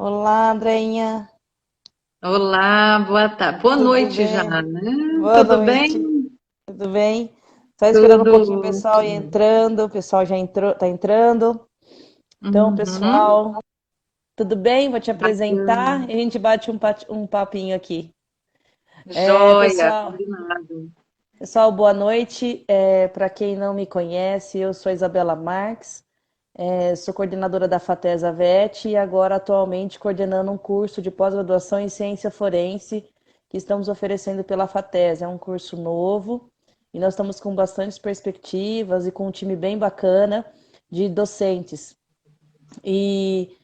Olá, Andreinha. Olá, boa tarde. Boa Tudo noite já, bem? né? Boa Tudo bem? noite. Tudo bem? Só esperando um Tudo pouquinho o pessoal ir ótimo. entrando. O pessoal já entrou, tá entrando. Então, Uhum. pessoal, tudo bem? Vou te Bacana. apresentar e a gente bate um papinho aqui. Joia, Pessoal, combinado. boa noite. Para quem não me conhece, eu sou a Isabela Marques. Sou coordenadora da FATESA VET e agora atualmente coordenando um curso de pós-graduação em ciência forense que estamos oferecendo pela FATESA. É um curso novo e nós estamos com bastantes perspectivas e com um time bem bacana de docentes. E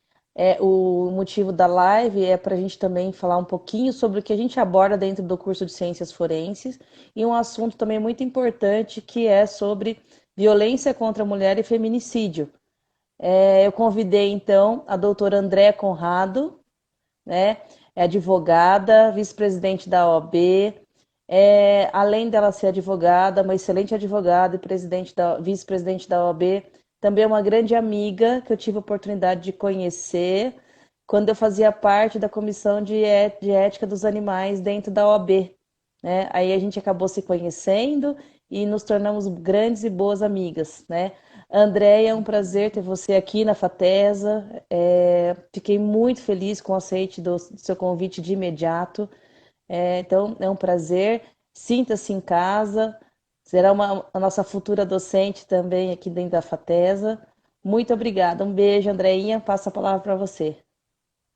o motivo da live é para a gente também falar um pouquinho sobre o que a gente aborda dentro do curso de ciências forenses e um assunto também muito importante que é sobre violência contra a mulher e feminicídio. Eu convidei então a doutora Andréa Conrado, né? É advogada, vice-presidente da OAB. Além dela ser advogada, uma excelente advogada e vice-presidente da OAB, também é uma grande amiga que eu tive a oportunidade de conhecer quando eu fazia parte da comissão de ética dos animais dentro da OAB, né? Aí a gente acabou se conhecendo e nos tornamos grandes e boas amigas, né? Andréia, é um prazer ter você aqui na Fatesa. Fiquei muito feliz com o aceite do seu convite de imediato. Então, é um prazer. Sinta-se em casa. Será a nossa futura docente também aqui dentro da Fatesa. Muito obrigada. Um beijo, Andreinha. Passo a palavra para você.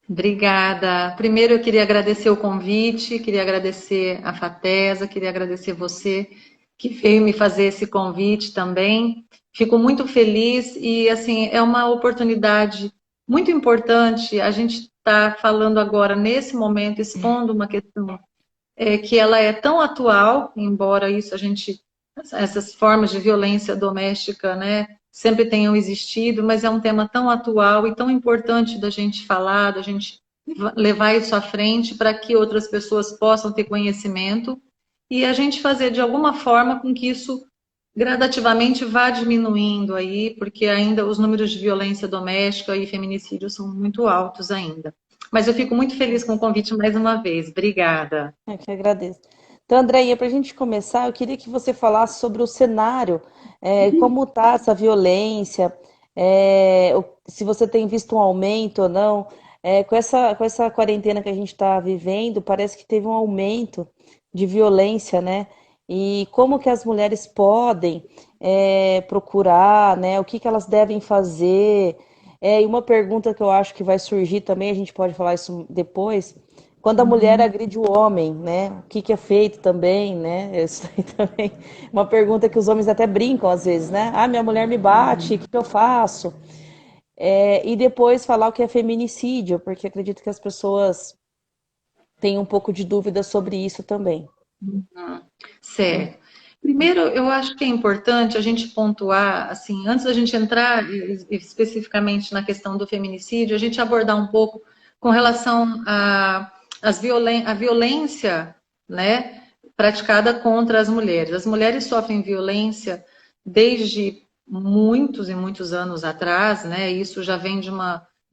Obrigada. Primeiro eu queria agradecer o convite, queria agradecer a Fatesa, queria agradecer você que veio me fazer esse convite também. Fico muito feliz e assim é uma oportunidade muito importante a gente estar falando agora nesse momento, expondo uma questão que ela é tão atual, embora isso a gente, essas formas de violência doméstica, né, sempre tenham existido, mas é um tema tão atual e tão importante da gente falar, da gente levar isso à frente para que outras pessoas possam ter conhecimento e a gente fazer de alguma forma com que isso gradativamente vá diminuindo aí, porque ainda os números de violência doméstica e feminicídio são muito altos ainda. Mas eu fico muito feliz com o convite mais uma vez. Obrigada. Eu que agradeço. Então, Andréia, para a gente começar, eu queria que você falasse sobre o cenário, como está essa violência, se você tem visto um aumento ou não. Com essa quarentena que a gente está vivendo, parece que teve um aumento de violência, né? E como que as mulheres podem procurar, né? O que que elas devem fazer? E uma pergunta que eu acho que vai surgir também, a gente pode falar isso depois, quando a mulher Uhum. agride o homem, né? O que que é feito também, né? Isso aí também é uma pergunta que os homens até brincam às vezes, né? Ah, minha mulher me bate, o que que eu faço? E depois falar o que é feminicídio, porque acredito que as pessoas têm um pouco de dúvida sobre isso também. Certo. Primeiro, eu acho que é importante a gente pontuar, assim, antes da gente entrar especificamente na questão do feminicídio, a gente abordar um pouco com relação à violência, né, praticada contra as mulheres. As mulheres sofrem violência desde muitos e muitos anos atrás, né? Isso já vem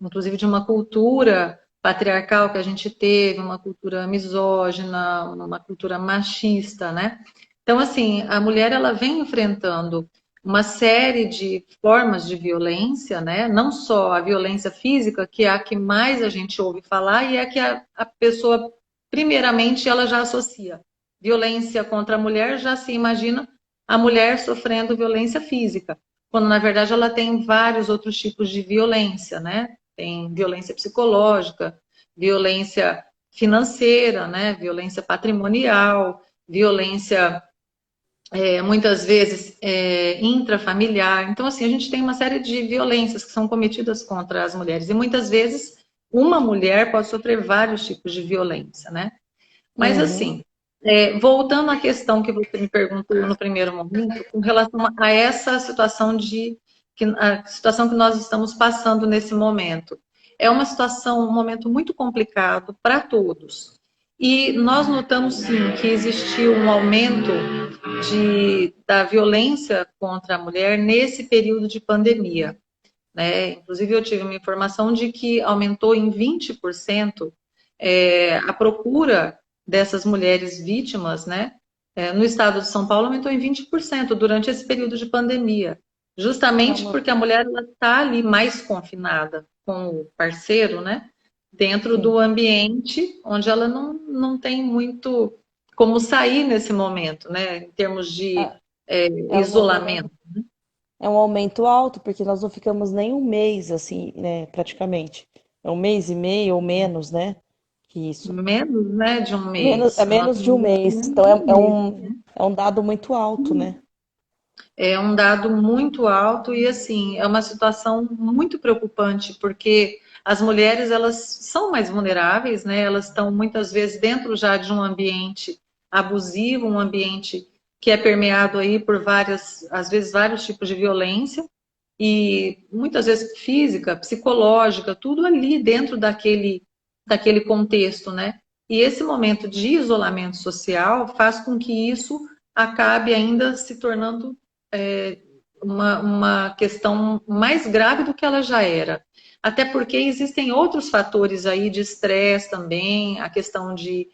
inclusive, de uma cultura patriarcal que a gente teve, uma cultura misógina, uma cultura machista, né? Então, assim, a mulher ela vem enfrentando uma série de formas de violência, né? Não só a violência física, que é a que mais a gente ouve falar e é a que a pessoa, primeiramente, ela já associa. Violência contra a mulher, já se imagina a mulher sofrendo violência física, quando na verdade ela tem vários outros tipos de violência, né? Tem violência psicológica, violência financeira, né? Violência patrimonial, violência muitas vezes intrafamiliar. Então, assim, a gente tem uma série de violências que são cometidas contra as mulheres. E muitas vezes uma mulher pode sofrer vários tipos de violência, né? Mas, Uhum. assim, voltando à questão que você me perguntou no primeiro momento, com relação a essa situação a situação que nós estamos passando nesse momento. É uma situação, um momento muito complicado para todos. E nós notamos, sim, que existiu um aumento da violência contra a mulher nesse período de pandemia. né? Inclusive, eu tive uma informação de que aumentou em 20% a procura dessas mulheres vítimas, né? No estado de São Paulo, aumentou em 20% durante esse período de pandemia, É justamente uma... porque a mulher está ali mais confinada com o parceiro, né? Dentro Sim. do ambiente onde ela não tem muito como sair nesse momento, né? Em termos de É, é um número, isolamento. é um aumento alto, porque nós não ficamos nem um mês, assim, né, praticamente. É um mês e meio ou menos, né? Que isso. Menos, né, de um É mês. Nós menos de um temos aqui mês. menos Então de um mês. é um dado muito alto, né? É um dado muito alto e, assim, é uma situação muito preocupante, porque as mulheres, elas são mais vulneráveis, né? Elas estão, muitas vezes, dentro já de um ambiente abusivo, um ambiente que é permeado aí por várias, às vezes, vários tipos de violência, e muitas vezes física, psicológica, tudo ali dentro daquele contexto, né? E esse momento de isolamento social faz com que isso acabe ainda se tornando uma questão mais grave do que ela já era. Até porque existem outros fatores aí de estresse também, a questão de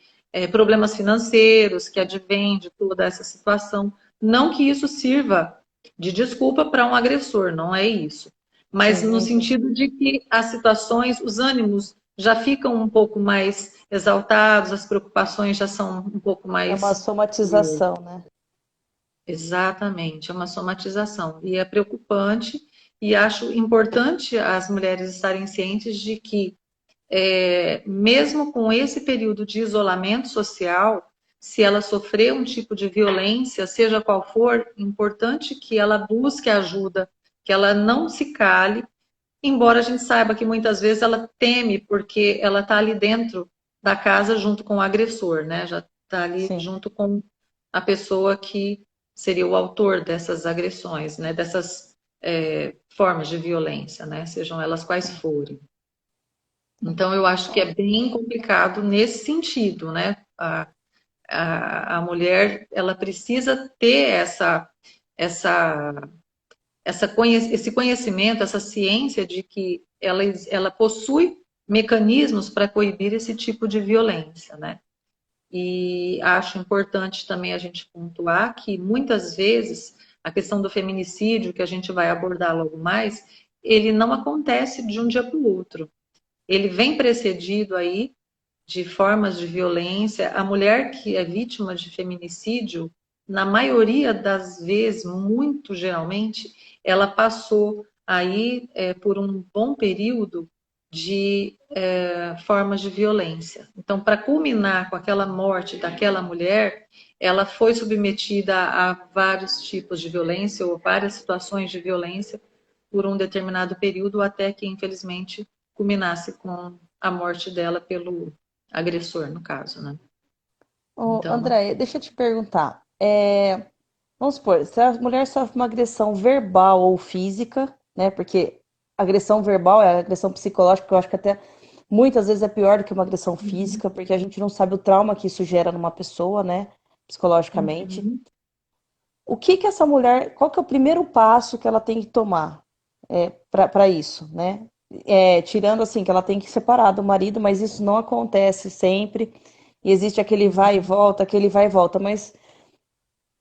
problemas financeiros que advêm de toda essa situação. Não que isso sirva de desculpa para um agressor, não é isso. Mas Sim, eu no entendo. sentido de que as situações, os ânimos já ficam um pouco mais exaltados, as preocupações já são um pouco É uma mais. somatização, né? Exatamente, é uma somatização. E é preocupante, e acho importante as mulheres estarem cientes de que, mesmo com esse período de isolamento social, se ela sofrer um tipo de violência, seja qual for, é importante que ela busque ajuda, que ela não se cale, embora a gente saiba que muitas vezes ela teme, porque ela está ali dentro da casa junto com o agressor, né? Já está ali Sim. junto com a pessoa que seria o autor dessas agressões, né? Dessas formas de violência, né? Sejam elas quais forem. Então, eu acho que é bem complicado nesse sentido, né? A mulher, ela precisa ter essa esse conhecimento, essa ciência de que ela possui mecanismos para coibir esse tipo de violência, né? E acho importante também a gente pontuar que muitas vezes a questão do feminicídio, que a gente vai abordar logo mais, ele não acontece de um dia para o outro. Ele vem precedido aí de formas de violência. A mulher que é vítima de feminicídio, na maioria das vezes, muito geralmente, ela passou aí por um bom período de formas de violência. Então, para culminar com aquela morte daquela mulher, ela foi submetida a vários tipos de violência ou várias situações de violência por um determinado período, até que, infelizmente, culminasse com a morte dela pelo agressor, no caso, né? Ô, Então, André, deixa eu te perguntar. Vamos supor, se a mulher sofre uma agressão verbal ou física, né? Porque agressão verbal é agressão psicológica, que eu acho que até muitas vezes é pior do que uma agressão física, porque a gente não sabe o trauma que isso gera numa pessoa, né? Psicologicamente. uhum. O que que essa mulher, qual que é o primeiro passo que ela tem que tomar para isso, né? Tirando assim que ela tem que separar do marido, mas isso não acontece sempre. E existe aquele vai e volta, mas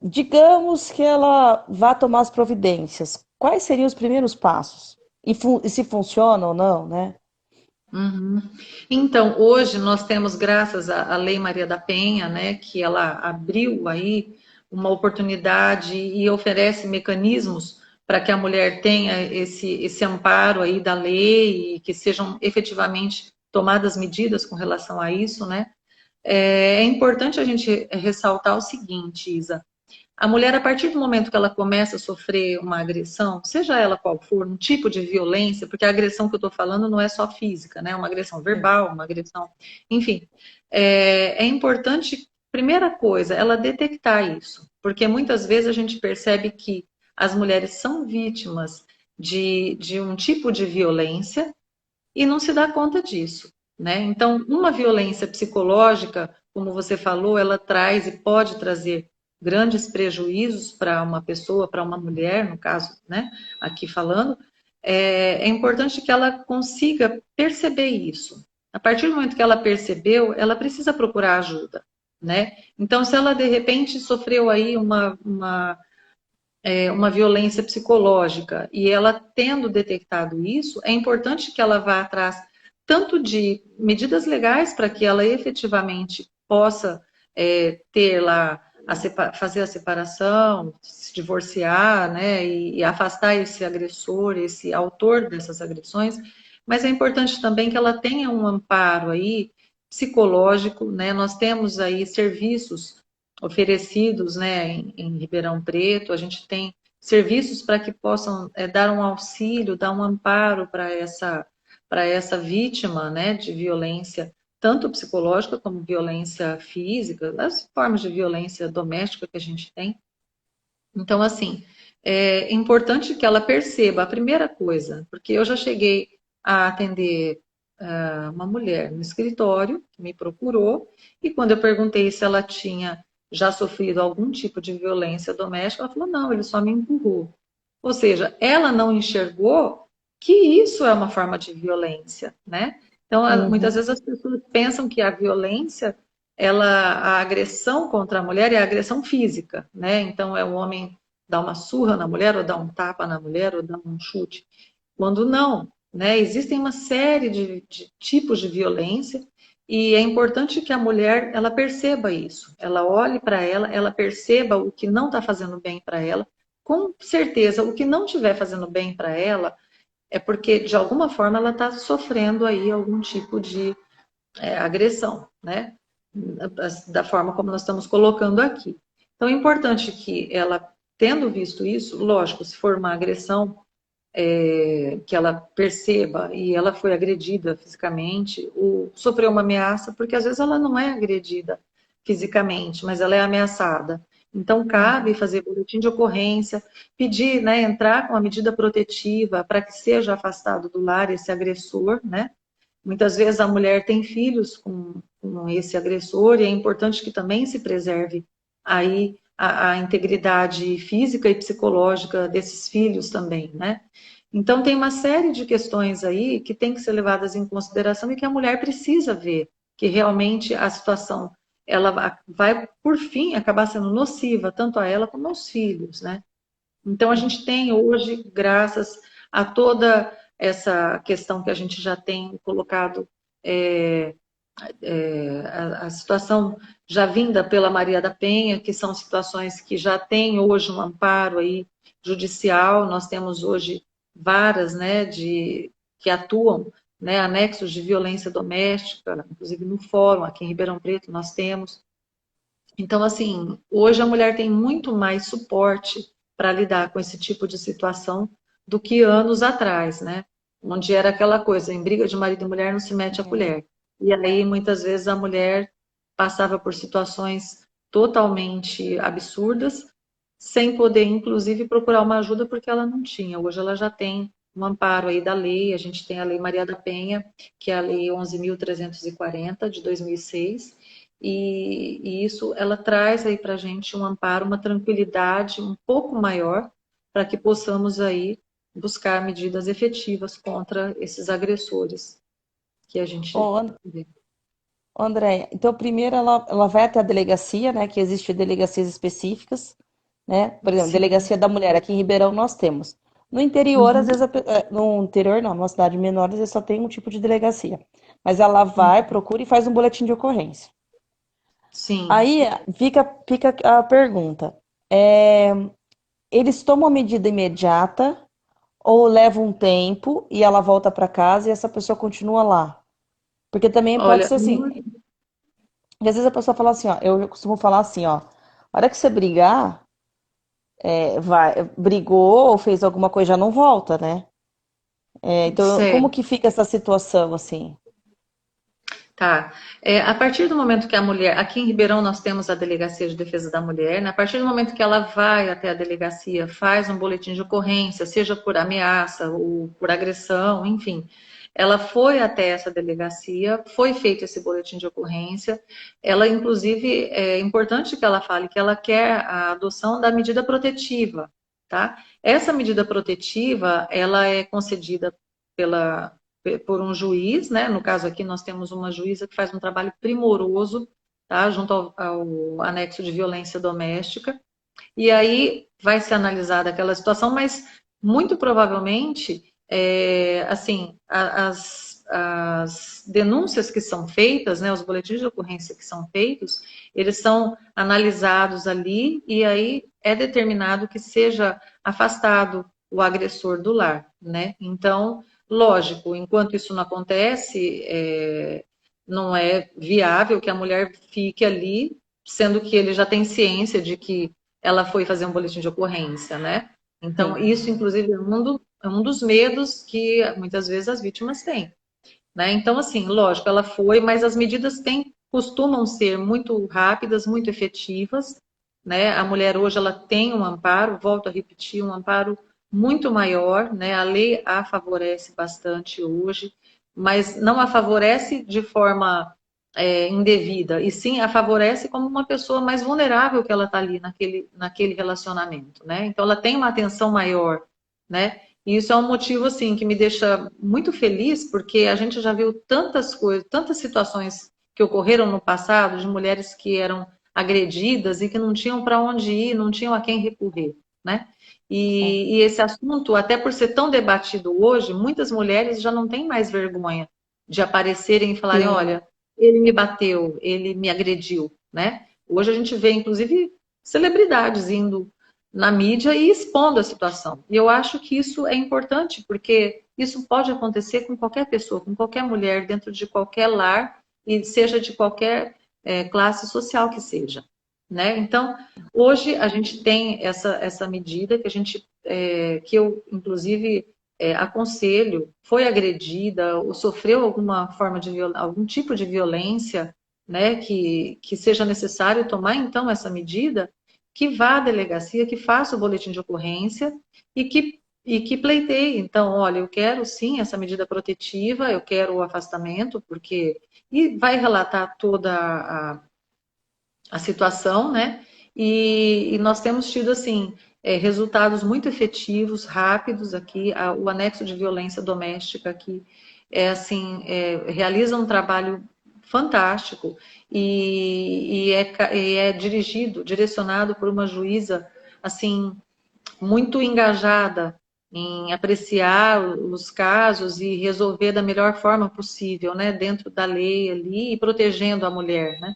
digamos que ela vá tomar as providências. Quais seriam os primeiros passos? E se funciona ou não, né? Uhum. Então, hoje nós temos, graças à Lei Maria da Penha, né, que ela abriu aí uma oportunidade e oferece mecanismos para que a mulher tenha esse amparo aí da lei e que sejam efetivamente tomadas medidas com relação a isso, né? É importante a gente ressaltar o seguinte, Isa. A mulher, a partir do momento que ela começa a sofrer uma agressão, seja ela qual for, um tipo de violência, porque a agressão que eu estou falando não é só física, né? É uma agressão Sim. verbal, uma agressão. Enfim, é importante, primeira coisa, ela detectar isso, porque muitas vezes a gente percebe que as mulheres são vítimas de um tipo de violência e não se dá conta disso, né? Então, uma violência psicológica, como você falou, ela traz e pode trazer grandes prejuízos para uma pessoa, para uma mulher, no caso, né? Aqui falando. é importante que ela consiga perceber isso. A partir do momento que ela percebeu, ela precisa procurar ajuda, né? Então, se ela de repente sofreu aí uma violência psicológica e ela tendo detectado isso, é importante que ela vá atrás tanto de medidas legais para que ela efetivamente possa ter lá fazer a separação, se divorciar, né, e afastar esse agressor, esse autor dessas agressões, mas é importante também que ela tenha um amparo aí psicológico, né? Nós temos aí serviços oferecidos, né, em Ribeirão Preto. A gente tem serviços para que possam dar um auxílio, dar um amparo para essa vítima, né, de violência, tanto psicológica como violência física, as formas de violência doméstica que a gente tem. Então, assim, é importante que ela perceba a primeira coisa, porque eu já cheguei a atender uma mulher no escritório que me procurou, e quando eu perguntei se ela tinha já sofrido algum tipo de violência doméstica, ela falou: não, ele só me empurrou. Ou seja, ela não enxergou que isso é uma forma de violência, né? Então, muitas Uhum. vezes as pessoas pensam que a violência, a agressão contra a mulher é a agressão física, né? Então, é o homem dar uma surra na mulher, ou dar um tapa na mulher, ou dar um chute. Quando não, né? Existem uma série de tipos de violência e é importante que a mulher ela perceba isso, ela olhe para ela perceba o que não está fazendo bem para ela. Com certeza, o que não estiver fazendo bem para ela é porque de alguma forma ela está sofrendo aí algum tipo de agressão, né? Da forma como nós estamos colocando aqui. Então é importante que ela, tendo visto isso, lógico, se for uma agressão que ela perceba e ela foi agredida fisicamente ou sofreu uma ameaça, porque às vezes ela não é agredida fisicamente, mas ela é ameaçada. Então, cabe fazer boletim de ocorrência, pedir, né, entrar com a medida protetiva para que seja afastado do lar esse agressor, né? Muitas vezes a mulher tem filhos com esse agressor e é importante que também se preserve aí a integridade física e psicológica desses filhos também, né? Então tem uma série de questões aí que tem que ser levadas em consideração e que a mulher precisa ver que realmente a situação ela vai por fim acabar sendo nociva tanto a ela como aos filhos, né? Então, a gente tem hoje, graças a toda essa questão que a gente já tem colocado, é, a situação já vinda pela Maria da Penha, que são situações que já têm hoje um amparo aí judicial, nós temos hoje varas, né, que atuam, né, anexos de violência doméstica, inclusive no fórum, aqui em Ribeirão Preto nós temos. Então, assim, hoje a mulher tem muito mais suporte para lidar com esse tipo de situação do que anos atrás, né? Onde era aquela coisa, em briga de marido e mulher não se mete a É. colher. E aí, muitas vezes, a mulher passava por situações totalmente absurdas, sem poder, inclusive, procurar uma ajuda porque ela não tinha. Hoje ela já tem um amparo aí da lei, a gente tem a Lei Maria da Penha, que é a Lei 11.340, de 2006, e isso ela traz aí para a gente um amparo, uma tranquilidade um pouco maior para que possamos aí buscar medidas efetivas contra esses agressores que a gente Ô, vê. André, então primeiro ela vai até a delegacia, né? Que existem delegacias específicas, né? Por exemplo, Sim. delegacia da mulher, aqui em Ribeirão nós temos. No interior, às Uhum. vezes, no interior não, numa cidade menor, às vezes só tem um tipo de delegacia. Mas ela vai, procura e faz um boletim de ocorrência. Sim. Aí fica a pergunta: é, eles tomam medida imediata ou levam um tempo e ela volta para casa e essa pessoa continua lá? Porque também pode Olha, ser assim. E às vezes a pessoa fala assim, ó, eu costumo falar assim, ó, a hora que você brigar, brigou ou fez alguma coisa, já não volta, né? Então, como certo. que fica essa situação, assim? Tá. A partir do momento que a mulher, aqui em Ribeirão nós temos a Delegacia de Defesa da Mulher, né? A partir do momento que ela vai até a delegacia, faz um boletim de ocorrência, seja por ameaça ou por agressão, enfim, ela foi até essa delegacia, foi feito esse boletim de ocorrência, ela, inclusive, é importante que ela fale que ela quer a adoção da medida protetiva. tá? Essa medida protetiva, ela é concedida por um juiz, né? No caso aqui nós temos uma juíza que faz um trabalho primoroso, tá? Junto ao anexo de violência doméstica. E aí vai ser analisada aquela situação, mas muito provavelmente, assim, as denúncias que são feitas, né, os boletins de ocorrência que são feitos, eles são analisados ali e aí é determinado que seja afastado o agressor do lar, né? Então, lógico, enquanto isso não acontece, não é viável que a mulher fique ali, sendo que ele já tem ciência de que ela foi fazer um boletim de ocorrência, né? Então, Sim. isso, inclusive, é um dos medos que muitas vezes as vítimas têm, né? Então, assim, lógico, ela foi, mas as medidas costumam ser muito rápidas, muito efetivas, né? A mulher hoje ela tem um amparo, volto a repetir, um amparo muito maior, né? A lei a favorece bastante hoje, mas não a favorece de forma indevida, e sim a favorece como uma pessoa mais vulnerável que ela está ali naquele relacionamento, né? Então ela tem uma atenção maior, né? E isso é um motivo, assim, que me deixa muito feliz, porque a gente já viu tantas coisas, tantas situações que ocorreram no passado de mulheres que eram agredidas e que não tinham para onde ir, não tinham a quem recorrer, né? Sim. E esse assunto, até por ser tão debatido hoje, muitas mulheres já não têm mais vergonha de aparecerem e falarem, Sim. olha, ele me bateu, ele me agrediu, né? Hoje a gente vê, inclusive, celebridades indo na mídia e expondo a situação. E eu acho que isso é importante, porque isso pode acontecer com qualquer pessoa, com qualquer mulher, dentro de qualquer lar, e seja de qualquer classe social que seja. Né? Então, hoje a gente tem essa medida que que eu, inclusive, aconselho, foi agredida ou sofreu alguma forma de algum tipo de violência, né, que seja necessário tomar então essa medida, que vá à delegacia, que faça o boletim de ocorrência e que pleiteie. Então, olha, eu quero sim essa medida protetiva, eu quero o afastamento, porque. E vai relatar toda a situação, né? E nós temos tido, assim, resultados muito efetivos, rápidos aqui. O anexo de violência doméstica aqui assim, realiza um trabalho fantástico e é direcionado por uma juíza, assim, muito engajada em apreciar os casos e resolver da melhor forma possível, né, dentro da lei ali e protegendo a mulher, né?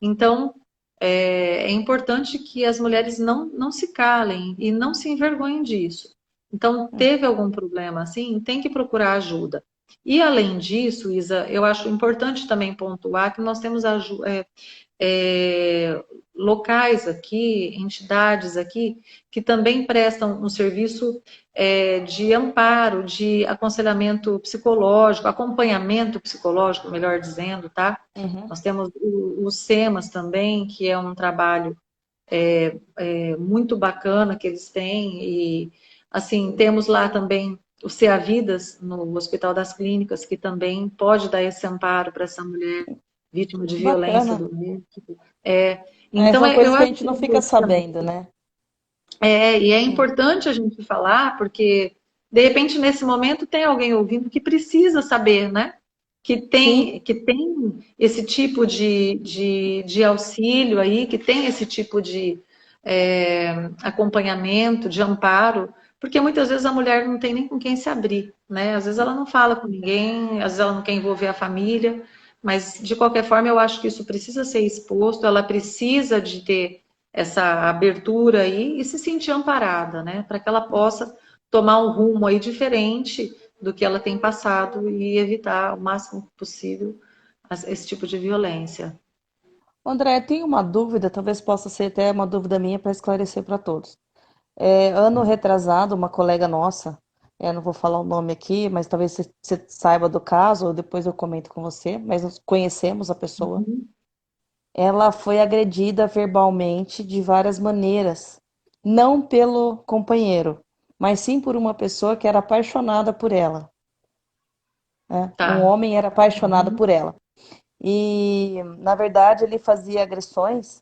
Então, é importante que as mulheres não se calem e não se envergonhem disso. Então, teve algum problema assim, tem que procurar ajuda. E além disso, Isa, eu acho importante também pontuar que nós temos locais aqui, entidades aqui, que também prestam um serviço de amparo, de aconselhamento psicológico, acompanhamento psicológico, melhor dizendo, tá? Uhum. Nós temos o SEMAS também, que é um trabalho muito bacana que eles têm, e assim, temos lá também o CEA Vidas, no Hospital das Clínicas, que também pode dar esse amparo para essa mulher vítima de Que violência bacana. doméstica. Então, São eu coisas que a acho gente que não fica também sabendo, né? e é Sim. importante a gente falar, porque de repente nesse momento tem alguém ouvindo que precisa saber, né? Sim. Que tem esse tipo de auxílio aí, que tem esse tipo de acompanhamento, de amparo, porque muitas vezes a mulher não tem nem com quem se abrir, né? Às vezes ela não fala com ninguém, às vezes ela não quer envolver a família, mas de qualquer forma eu acho que isso precisa ser exposto, ela precisa de ter essa abertura aí e se sentir amparada, né? Para que ela possa tomar um rumo aí diferente do que ela tem passado e evitar o máximo possível esse tipo de violência. André, tem uma dúvida, talvez possa ser até uma dúvida minha para esclarecer para todos. Ano retrasado, uma colega nossa, não vou falar o nome aqui, mas talvez você saiba do caso, ou depois eu comento com você, mas nós conhecemos a pessoa. Uhum. Ela foi agredida verbalmente de várias maneiras, não pelo companheiro, mas sim por uma pessoa que era apaixonada por ela, né? Um Tá. homem era apaixonado Uhum. por ela. E, na verdade, ele fazia agressões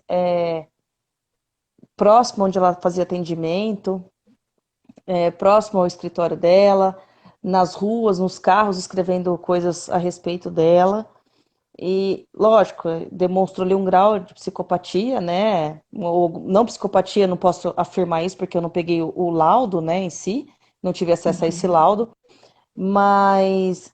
próximo onde ela fazia atendimento. próximo ao escritório dela, nas ruas, nos carros, escrevendo coisas a respeito dela. E, lógico, demonstrou ali um grau de psicopatia, né? Ou não psicopatia, não posso afirmar isso porque eu não peguei o laudo, né, em si, não tive acesso a esse Uhum. laudo, mas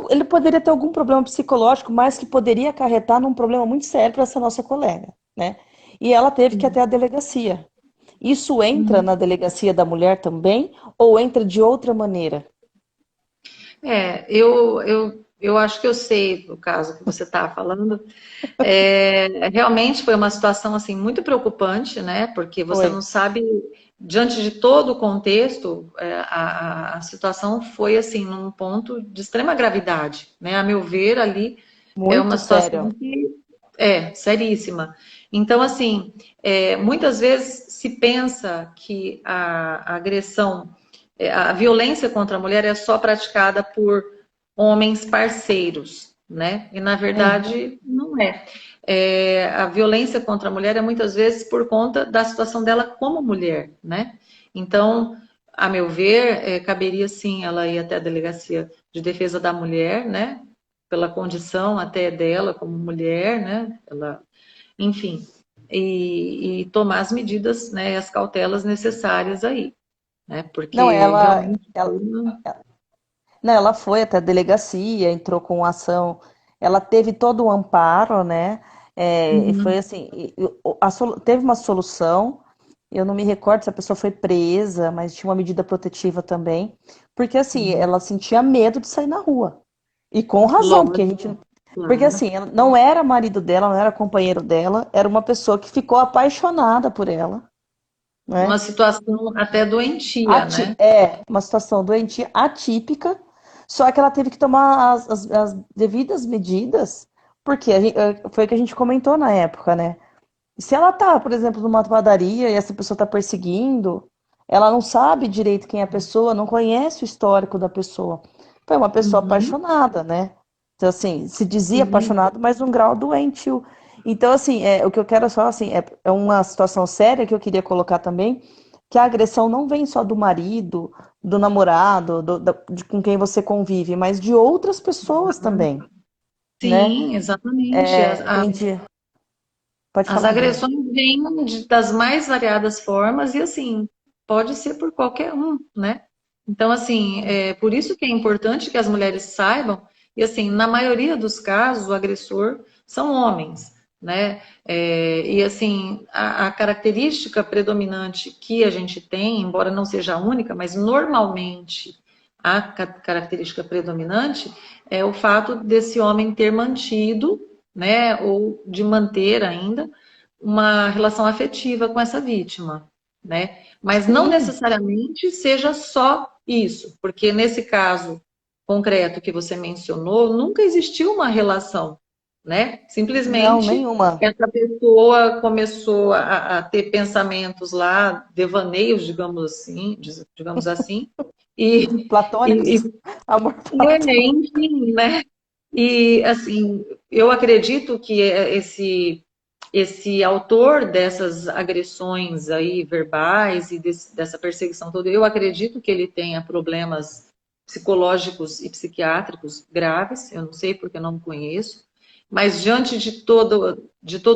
ele poderia ter algum problema psicológico, mas que poderia acarretar num problema muito sério para essa nossa colega, né? E ela teve que ir até a delegacia. Isso entra Uhum. na delegacia da mulher também, ou entra de outra maneira? Eu acho que eu sei o caso que você está falando. Realmente foi uma situação assim muito preocupante, né? Porque você Foi. não sabe, diante de todo o contexto, a situação foi assim num ponto de extrema gravidade, né? A meu ver, ali é uma Muito situação sério. que é seríssima. Então, assim, muitas vezes se pensa que a agressão, a violência contra a mulher é só praticada por homens parceiros, né? E na Uhum. verdade não é. A violência contra a mulher é muitas vezes por conta da situação dela como mulher, né? Então, a meu ver, caberia sim ela ir até a delegacia de defesa da mulher, né? Pela condição até dela como mulher, né? Ela, enfim, e tomar as medidas, né? As cautelas necessárias aí, né? Não, Porque realmente foi não, ela foi até a delegacia, entrou com ação, ela teve todo o amparo, né? E foi Uhum, assim, teve uma solução. Eu não me recordo se a pessoa foi presa, mas tinha uma medida protetiva também, porque assim, uhum. ela sentia medo de sair na rua. E com razão, porque a Lógico, gente, porque claro. assim, ela não era marido dela, não era companheiro dela, era uma pessoa que ficou apaixonada por ela, Uma né? situação até doentia, né? Uma situação doentia atípica, só que ela teve que tomar as devidas medidas, porque foi o que a gente comentou na época, né? Se ela tá, por exemplo, numa padaria e essa pessoa tá perseguindo, ela não sabe direito quem é a pessoa, não conhece o histórico da pessoa. Foi uma pessoa Uhum, apaixonada, né? Então, assim, se dizia sim. apaixonado, mas num grau doentio. Então, assim, o que eu quero só, assim, é uma situação séria que eu queria colocar também, que a agressão não vem só do marido, do namorado, com quem você convive, mas de outras pessoas também, né? Sim, exatamente. A gente... Pode As falar. agressões vêm das mais variadas formas e, assim, pode ser por qualquer um, né? Então, assim, é por isso que é importante que as mulheres saibam, e, assim, na maioria dos casos, o agressor são homens, né? E, assim, a característica predominante que a gente tem, embora não seja a única, mas normalmente a característica predominante é o fato desse homem ter mantido, né, ou de manter ainda uma relação afetiva com essa vítima, né? Mas não Sim, necessariamente seja só isso, porque nesse caso concreto que você mencionou, nunca existiu uma relação, né? não, Simplesmente nenhuma. essa pessoa começou a ter pensamentos lá, devaneios, digamos assim, e, e, Platônicos, amor platônico. enfim, né? E assim, eu acredito que esse autor dessas agressões aí verbais e dessa perseguição toda, eu acredito que ele tenha problemas psicológicos e psiquiátricos graves, eu não sei porque eu não conheço, mas diante de todo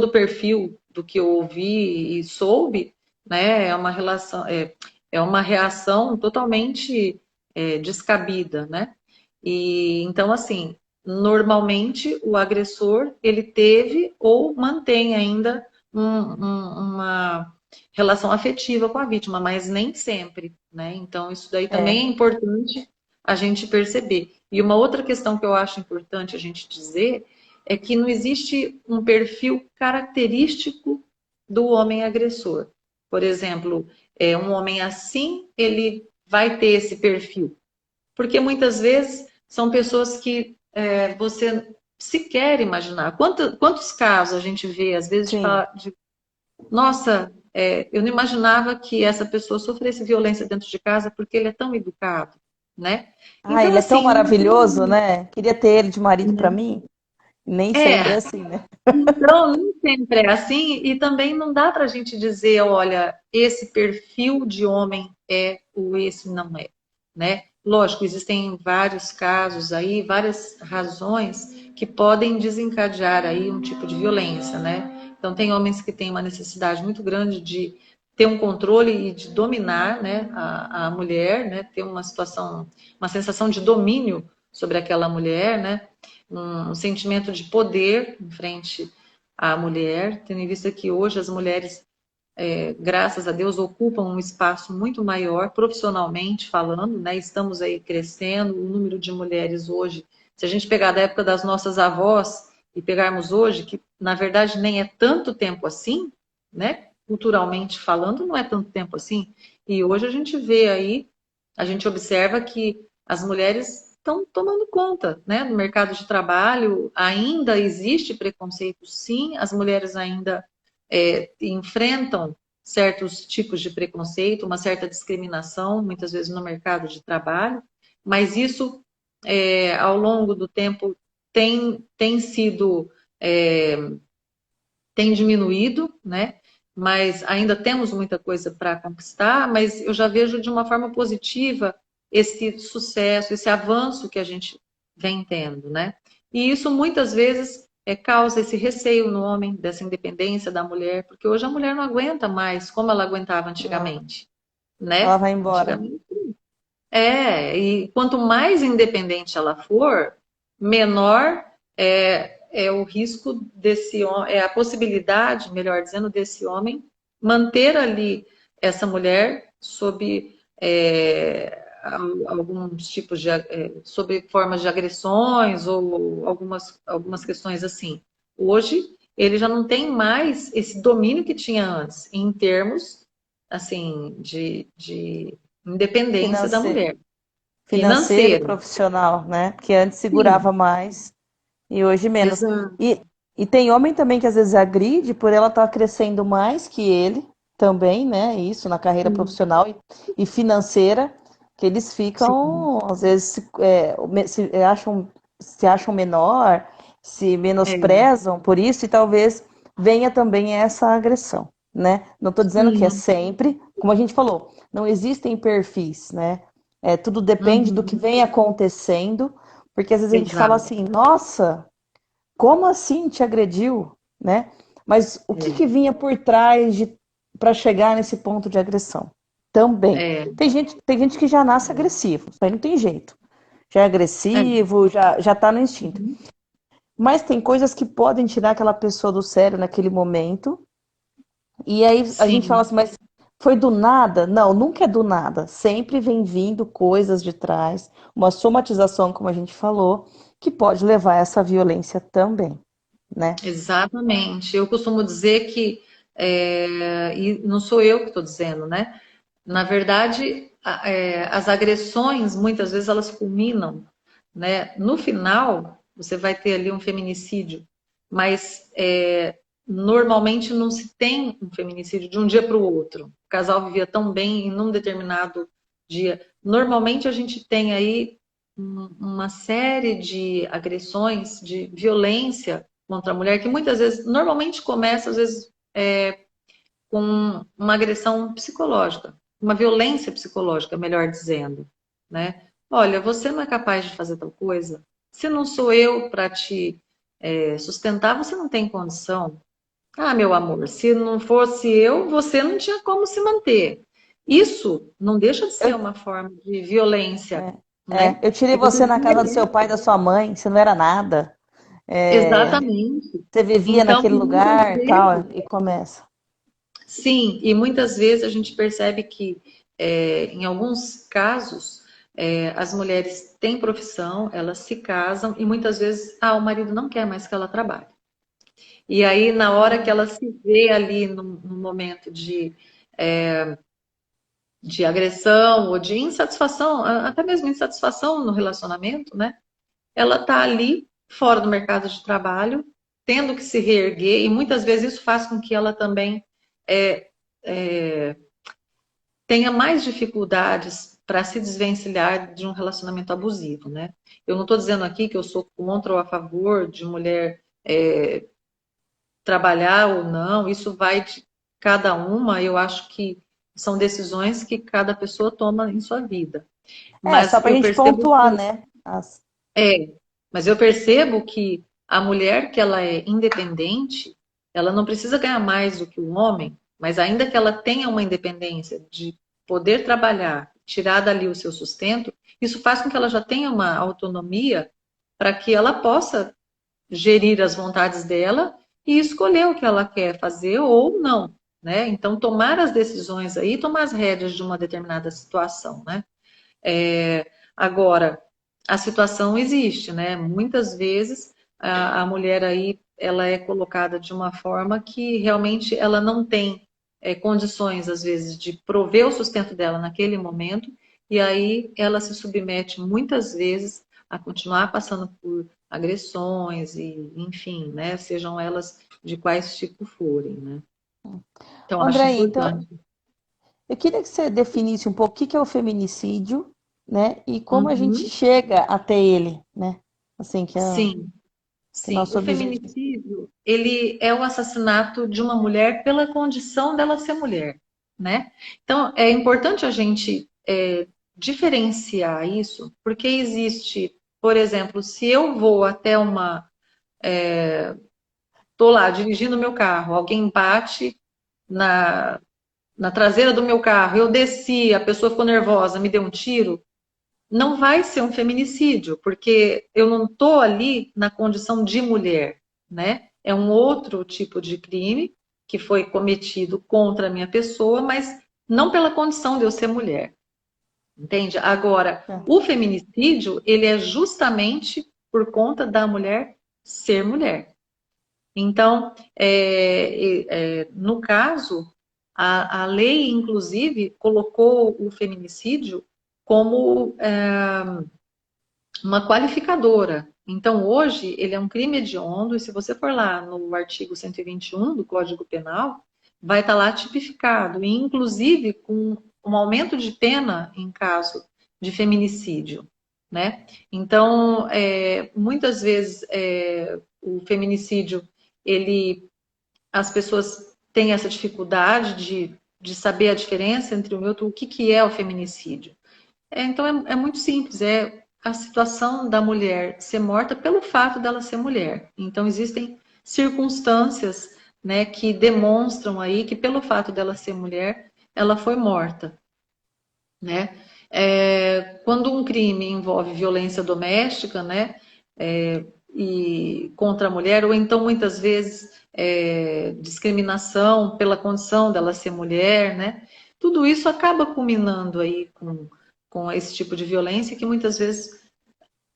o perfil do que eu ouvi e soube, né, é uma reação totalmente descabida, né? E então, assim, normalmente o agressor ele teve ou mantém ainda uma relação afetiva com a vítima, mas nem sempre, né? Então, isso daí também é É, importante a gente perceber. E uma outra questão que eu acho importante a gente dizer é que não existe um perfil característico do homem agressor. Por exemplo, um homem assim, ele vai ter esse perfil. Porque muitas vezes são pessoas que você sequer imaginar. Quantos casos a gente vê, às vezes, de sim. falar de, nossa, eu não imaginava que essa pessoa sofresse violência dentro de casa porque ele é tão educado, né? Ah, Então, ele é tão assim, maravilhoso, né? Queria ter ele de marido para mim. Nem sempre é É, assim, né? então nem sempre é assim, e também não dá para a gente dizer, olha, esse perfil de homem é ou esse não é, né? Lógico, existem vários casos aí, várias razões que podem desencadear aí um tipo de violência, né? Então tem homens que têm uma necessidade muito grande de ter um controle e de dominar, né, a mulher, né? Ter uma situação, uma sensação de domínio sobre aquela mulher, né? Um sentimento de poder em frente à mulher, tendo em vista que hoje as mulheres, graças a Deus, ocupam um espaço muito maior, profissionalmente falando, né? Estamos aí crescendo, o número de mulheres hoje, se a gente pegar da época das nossas avós e pegarmos hoje, que na verdade nem é tanto tempo assim, né? Culturalmente falando, não é tanto tempo assim. E hoje a gente vê aí, a gente observa que as mulheres estão tomando conta, né, do mercado de trabalho. Ainda existe preconceito, sim, as mulheres ainda enfrentam certos tipos de preconceito, uma certa discriminação, muitas vezes no mercado de trabalho, mas isso, ao longo do tempo, tem sido, é, tem diminuído, né? Mas ainda temos muita coisa para conquistar, mas eu já vejo de uma forma positiva esse sucesso, esse avanço que a gente vem tendo, né? E isso muitas vezes causa esse receio no homem dessa independência da mulher, porque hoje a mulher não aguenta mais como ela aguentava Não, antigamente, ela né? vai embora. Antigamente. E quanto mais independente ela for, menor é o risco desse é a possibilidade, melhor dizendo, desse homem manter ali essa mulher sob alguns tipos de sob formas de agressões ou algumas questões assim. Hoje ele já não tem mais esse domínio que tinha antes, em termos assim de independência da Financeiro, mulher. financeiro e Financeiro. profissional, né? Que antes segurava Sim, mais e hoje menos. exato. E, e tem homem também que às vezes agride por ela estar crescendo mais que ele também, né? Isso na carreira Sim, profissional e financeira, que eles sim. ficam, às vezes, se acham menor, se É, menosprezam por isso, e talvez venha também essa agressão, né? Não estou dizendo que é sim. sempre, como a gente falou, não existem perfis, né? Tudo depende do que Uhum, vem acontecendo, porque às vezes a gente fala exato. assim, nossa, como assim te agrediu, né? Mas o que É, vinha por trás para chegar nesse ponto de agressão? Também. é, Tem gente que já nasce agressivo, isso aí não tem jeito. Já é é. agressivo, já tá no instinto. Uhum, Mas tem coisas que podem tirar aquela pessoa do sério naquele momento. E aí a gente fala sim, assim, mas foi do nada? Não, nunca é do nada. Sempre vem vindo coisas de trás, uma somatização, como a gente falou, que pode levar a essa violência também, né? exatamente. Eu costumo dizer que, e não sou eu que estou dizendo, né? Na verdade, as agressões, muitas vezes, elas culminam, né? No final, você vai ter ali um feminicídio, mas normalmente não se tem um feminicídio de um dia para o outro. O casal vivia tão bem em um determinado dia. Normalmente a gente tem aí uma série de agressões, de violência contra a mulher, que muitas vezes, normalmente começa, às vezes, com uma agressão psicológica, uma violência psicológica, melhor dizendo, né? Olha, você não é capaz de fazer tal coisa. Se não sou eu para te sustentar, você não tem condição. Ah, meu amor, se não fosse eu, você não tinha como se manter. Isso não deixa de ser Eu, uma forma de violência, né? eu tirei Porque você você na casa do seu pai e da sua mãe, você não era nada. É, exatamente. você vivia Então, naquele muitas lugar, tal, vezes e começa. sim, e muitas vezes a gente percebe que, em alguns casos, as mulheres têm profissão, elas se casam e muitas vezes o marido não quer mais que ela trabalhe. E aí, na hora que ela se vê ali no momento de agressão ou de insatisfação, até mesmo insatisfação no relacionamento, né? Ela está ali fora do mercado de trabalho, tendo que se reerguer, e muitas vezes isso faz com que ela também é, é, tenha mais dificuldades para se desvencilhar de um relacionamento abusivo, né? Eu não estou dizendo aqui que eu sou contra ou a favor de mulher trabalhar ou não, isso vai de cada uma, eu acho que são decisões que cada pessoa toma em sua vida. Só Mas para a eu gente percebo pontuar, que né? é, mas eu percebo que a mulher que ela é independente, ela não precisa ganhar mais do que o homem, mas ainda que ela tenha uma independência de poder trabalhar, tirar dali o seu sustento, isso faz com que ela já tenha uma autonomia para que ela possa gerir as vontades dela e escolher o que ela quer fazer ou não, né? Então, tomar as decisões aí, tomar as rédeas de uma determinada situação, né? Agora, a situação existe, né? Muitas vezes a mulher aí ela é colocada de uma forma que realmente ela não tem condições, às vezes, de prover o sustento dela naquele momento, e aí ela se submete muitas vezes a continuar passando por agressões e, enfim, né? Sejam elas de quais tipo forem, né? Então, acho André, então, importante. eu queria que você definisse um pouco o que que é o feminicídio, né? E como a gente Uhum. chega até ele, né? Assim, Sim. que é Sim, nosso o objetivo. feminicídio, ele é o assassinato de uma mulher pela condição dela ser mulher, né? Então, é importante a gente diferenciar isso, porque existe, por exemplo, se eu vou até tô lá dirigindo meu carro, alguém bate na, na traseira do meu carro, eu desci, a pessoa ficou nervosa, me deu um tiro, não vai ser um feminicídio, porque eu não estou ali na condição de mulher, né? É um outro tipo de crime que foi cometido contra a minha pessoa, mas não pela condição de eu ser mulher, entende? Agora, o feminicídio, ele é justamente por conta da mulher ser mulher. Então, no caso, a lei, inclusive, colocou o feminicídio como uma qualificadora. Então, hoje, ele é um crime hediondo, e se você for lá no artigo 121 do Código Penal, vai estar lá tipificado, e inclusive com um aumento de pena em caso de feminicídio, né? Então, muitas vezes, o feminicídio, as pessoas têm essa dificuldade de saber a diferença entre o outro, o que é o feminicídio. Então é muito simples, é a situação da mulher ser morta pelo fato dela ser mulher. Então existem circunstâncias, né, que demonstram aí que pelo fato dela ser mulher, ela foi morta, né? Quando um crime envolve violência doméstica, né, e contra a mulher, ou então muitas vezes discriminação pela condição dela ser mulher, né? Tudo isso acaba culminando aí com esse tipo de violência que muitas vezes,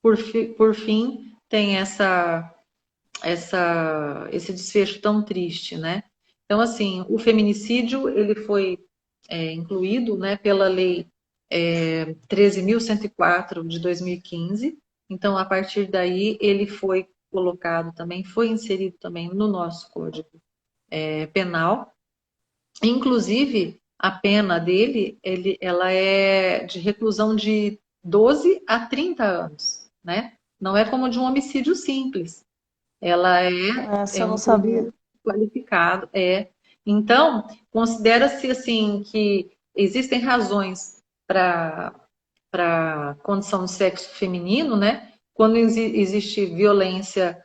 por fim, tem esse desfecho tão triste, né? Então, assim, o feminicídio ele foi incluído, né, pela lei 13.104 de 2015. Então, a partir daí, ele foi colocado também, foi inserido também no nosso Código Penal. Inclusive, a pena dele, ela é de reclusão de 12 a 30 anos, né? Não é como de um homicídio simples. Ela Essa é eu não um sabia. crime qualificado, Então, considera-se assim que existem razões para condição de sexo feminino, né? Quando existe violência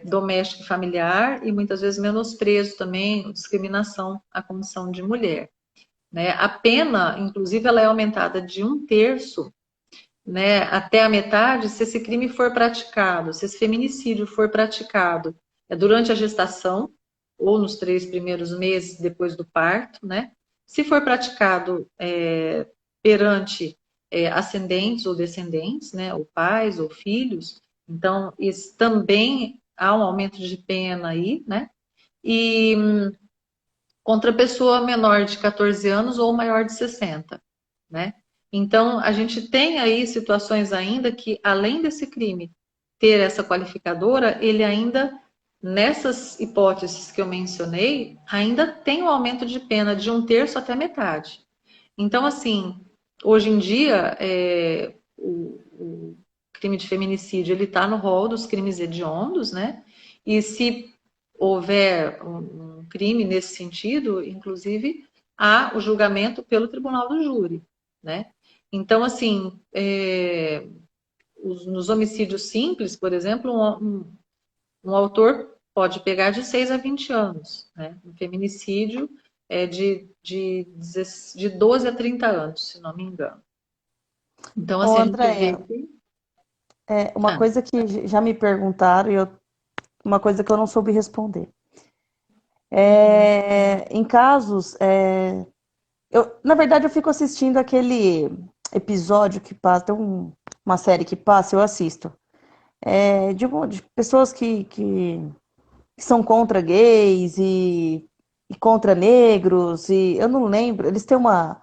doméstica e familiar e muitas vezes menosprezo também, discriminação à condição de mulher, né? A pena, inclusive, ela é aumentada de 1/3, né, até a metade, se esse crime for praticado, se esse feminicídio for praticado durante a gestação ou nos 3 primeiros meses depois do parto, né? Se for praticado perante ascendentes ou descendentes, né, ou pais ou filhos, então isso também há um aumento de pena aí, né? E contra pessoa menor de 14 anos ou maior de 60, né? Então, a gente tem aí situações ainda que, além desse crime ter essa qualificadora, ele ainda, nessas hipóteses que eu mencionei, ainda tem um aumento de pena de 1/3 até metade. Então, assim, hoje em dia, o crime de feminicídio ele está no rol dos crimes hediondos, né? E se houver um crime nesse sentido, inclusive, há o julgamento pelo tribunal do júri, né? Então, assim, nos homicídios simples, por exemplo, um autor pode pegar de 6 a 20 anos, né? No feminicídio é de 12 a 30 anos, se não me engano. Então, Ô, assim, a gente vê Andréia, que... uma Ah, coisa que já me perguntaram e uma coisa que eu não soube responder. uhum. Em casos, na verdade, eu fico assistindo aquele episódio que passa, tem uma série que passa, eu assisto. De pessoas que são contra gays e contra negros, e eu não lembro, eles têm uma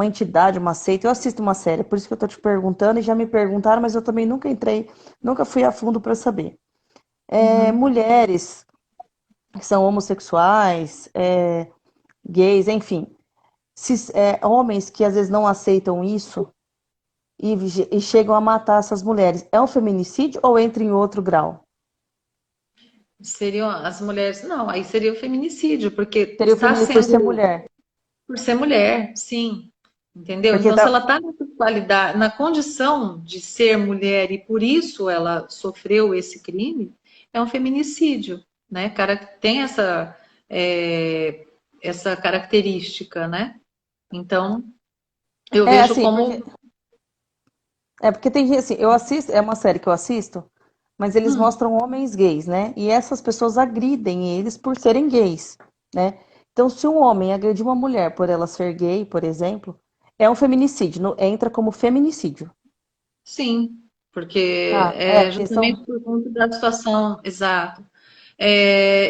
entidade, uma seita, eu assisto uma série, por isso que eu tô te perguntando, e já me perguntaram, mas eu também nunca entrei, nunca fui a fundo para saber. Uhum. Mulheres que são homossexuais, gays, enfim, homens que às vezes não aceitam isso e chegam a matar essas mulheres, é um feminicídio ou entra em outro grau? Seriam as mulheres. Não, aí seria o feminicídio, porque Seria o está feminicídio por ser sendo mulher, por ser mulher, sim. Entendeu? porque Então, se tá, ela está nessa qualidade, na condição de ser mulher e por isso ela sofreu esse crime, é um feminicídio, né? Cara, tem é, essa característica, né? Então, eu vejo assim, como. porque tem gente assim, eu assisto, é uma série que eu assisto, mas eles Hum, mostram homens gays, né? E essas pessoas agridem eles por serem gays, né? Então, se um homem agredir uma mulher por ela ser gay, por exemplo, é um feminicídio, entra como feminicídio. sim, porque Tá, é porque são. justamente por conta da situação, exato.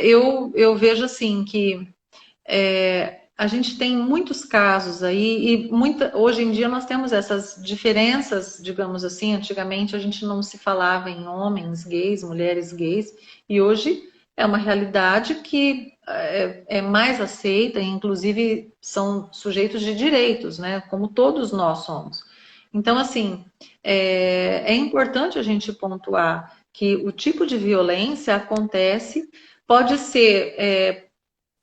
Eu vejo assim que a gente tem muitos casos aí, e hoje em dia nós temos essas diferenças, digamos assim. Antigamente a gente não se falava em homens gays, mulheres gays, e hoje é uma realidade que é mais aceita, e inclusive são sujeitos de direitos, né? Como todos nós somos. Então, assim, é importante a gente pontuar que o tipo de violência acontece, pode ser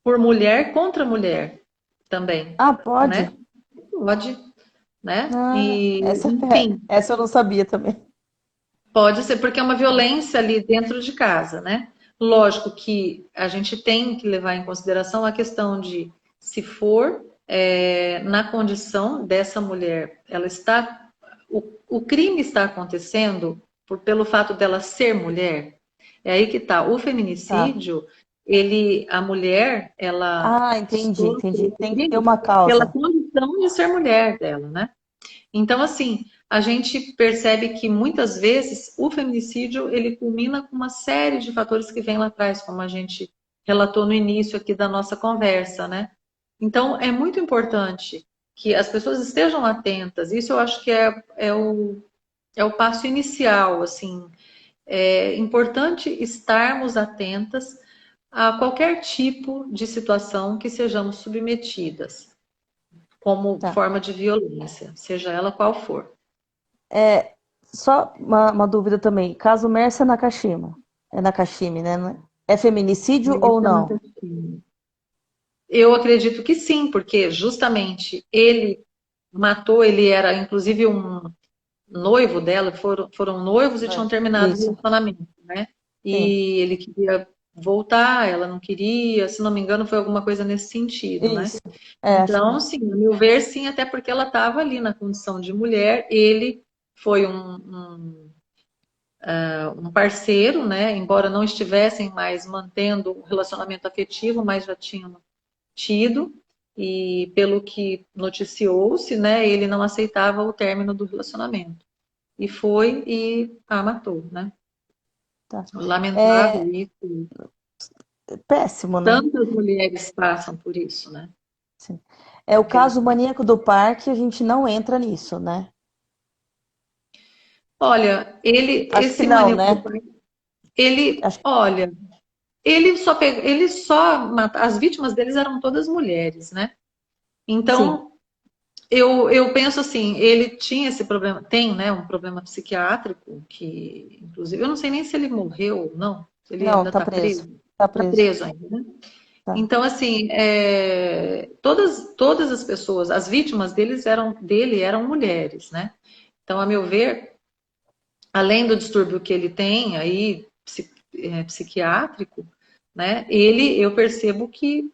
por mulher contra mulher também, Ah, pode? né? Pode, né? Ah, E, enfim, essa eu não sabia também. pode ser porque é uma violência ali dentro de casa, né? Lógico que a gente tem que levar em consideração a questão de se for na condição dessa mulher, ela está, o crime está acontecendo pelo fato dela ser mulher. É aí que tá. O Tá. feminicídio, a mulher, ela Ah, entendi, sofre entendi. esse Tem que ter crime uma pela causa. condição de ser mulher dela, né? Então, assim, a gente percebe que muitas vezes o feminicídio ele culmina com uma série de fatores que vem lá atrás, como a gente relatou no início aqui da nossa conversa, né? Então, é muito importante que as pessoas estejam atentas. Isso eu acho que é o passo inicial, assim. É importante estarmos atentas a qualquer tipo de situação que sejamos submetidas, como Tá. forma de violência, seja ela qual for. Só uma dúvida também. Caso Mércia Nakashima. É Nakashima, né? É feminicídio ou Márcia não? Nakashima. Eu acredito que sim, porque justamente ele matou, ele era inclusive um noivo dela, foram noivos e tinham terminado o Isso, relacionamento, né? sim. E ele queria voltar, ela não queria, se não me engano, foi alguma coisa nesse sentido, né? Isso. Acho que Então, sim, a meu ver, sim, até porque ela estava ali na condição de mulher, ele foi um parceiro, né? Embora não estivessem mais mantendo o relacionamento afetivo, mas já tinham tido, e pelo que noticiou-se, né, ele não aceitava o término do relacionamento. E foi e a matou, né? tá. Lamentável É isso. péssimo, né? Tantas mulheres passam por isso, né? Sim. É o caso Infelizmente. maníaco do parque, a gente não entra nisso, né? Olha, Acho que esse não, maníaco do né? pai, ele, Acho que olha, as vítimas deles eram todas mulheres, né? sim. Então, eu penso assim, ele tinha esse problema, tem, né, um problema psiquiátrico, que, inclusive, eu não sei nem se ele morreu ou não, se ele Não, ainda tá está preso. preso. Tá Está preso. preso ainda, né? Tá. Então, assim, todas as pessoas, as vítimas dele eram mulheres, né? Então, a meu ver, além do distúrbio que ele tem aí, psiquiátrico, né? Eu percebo que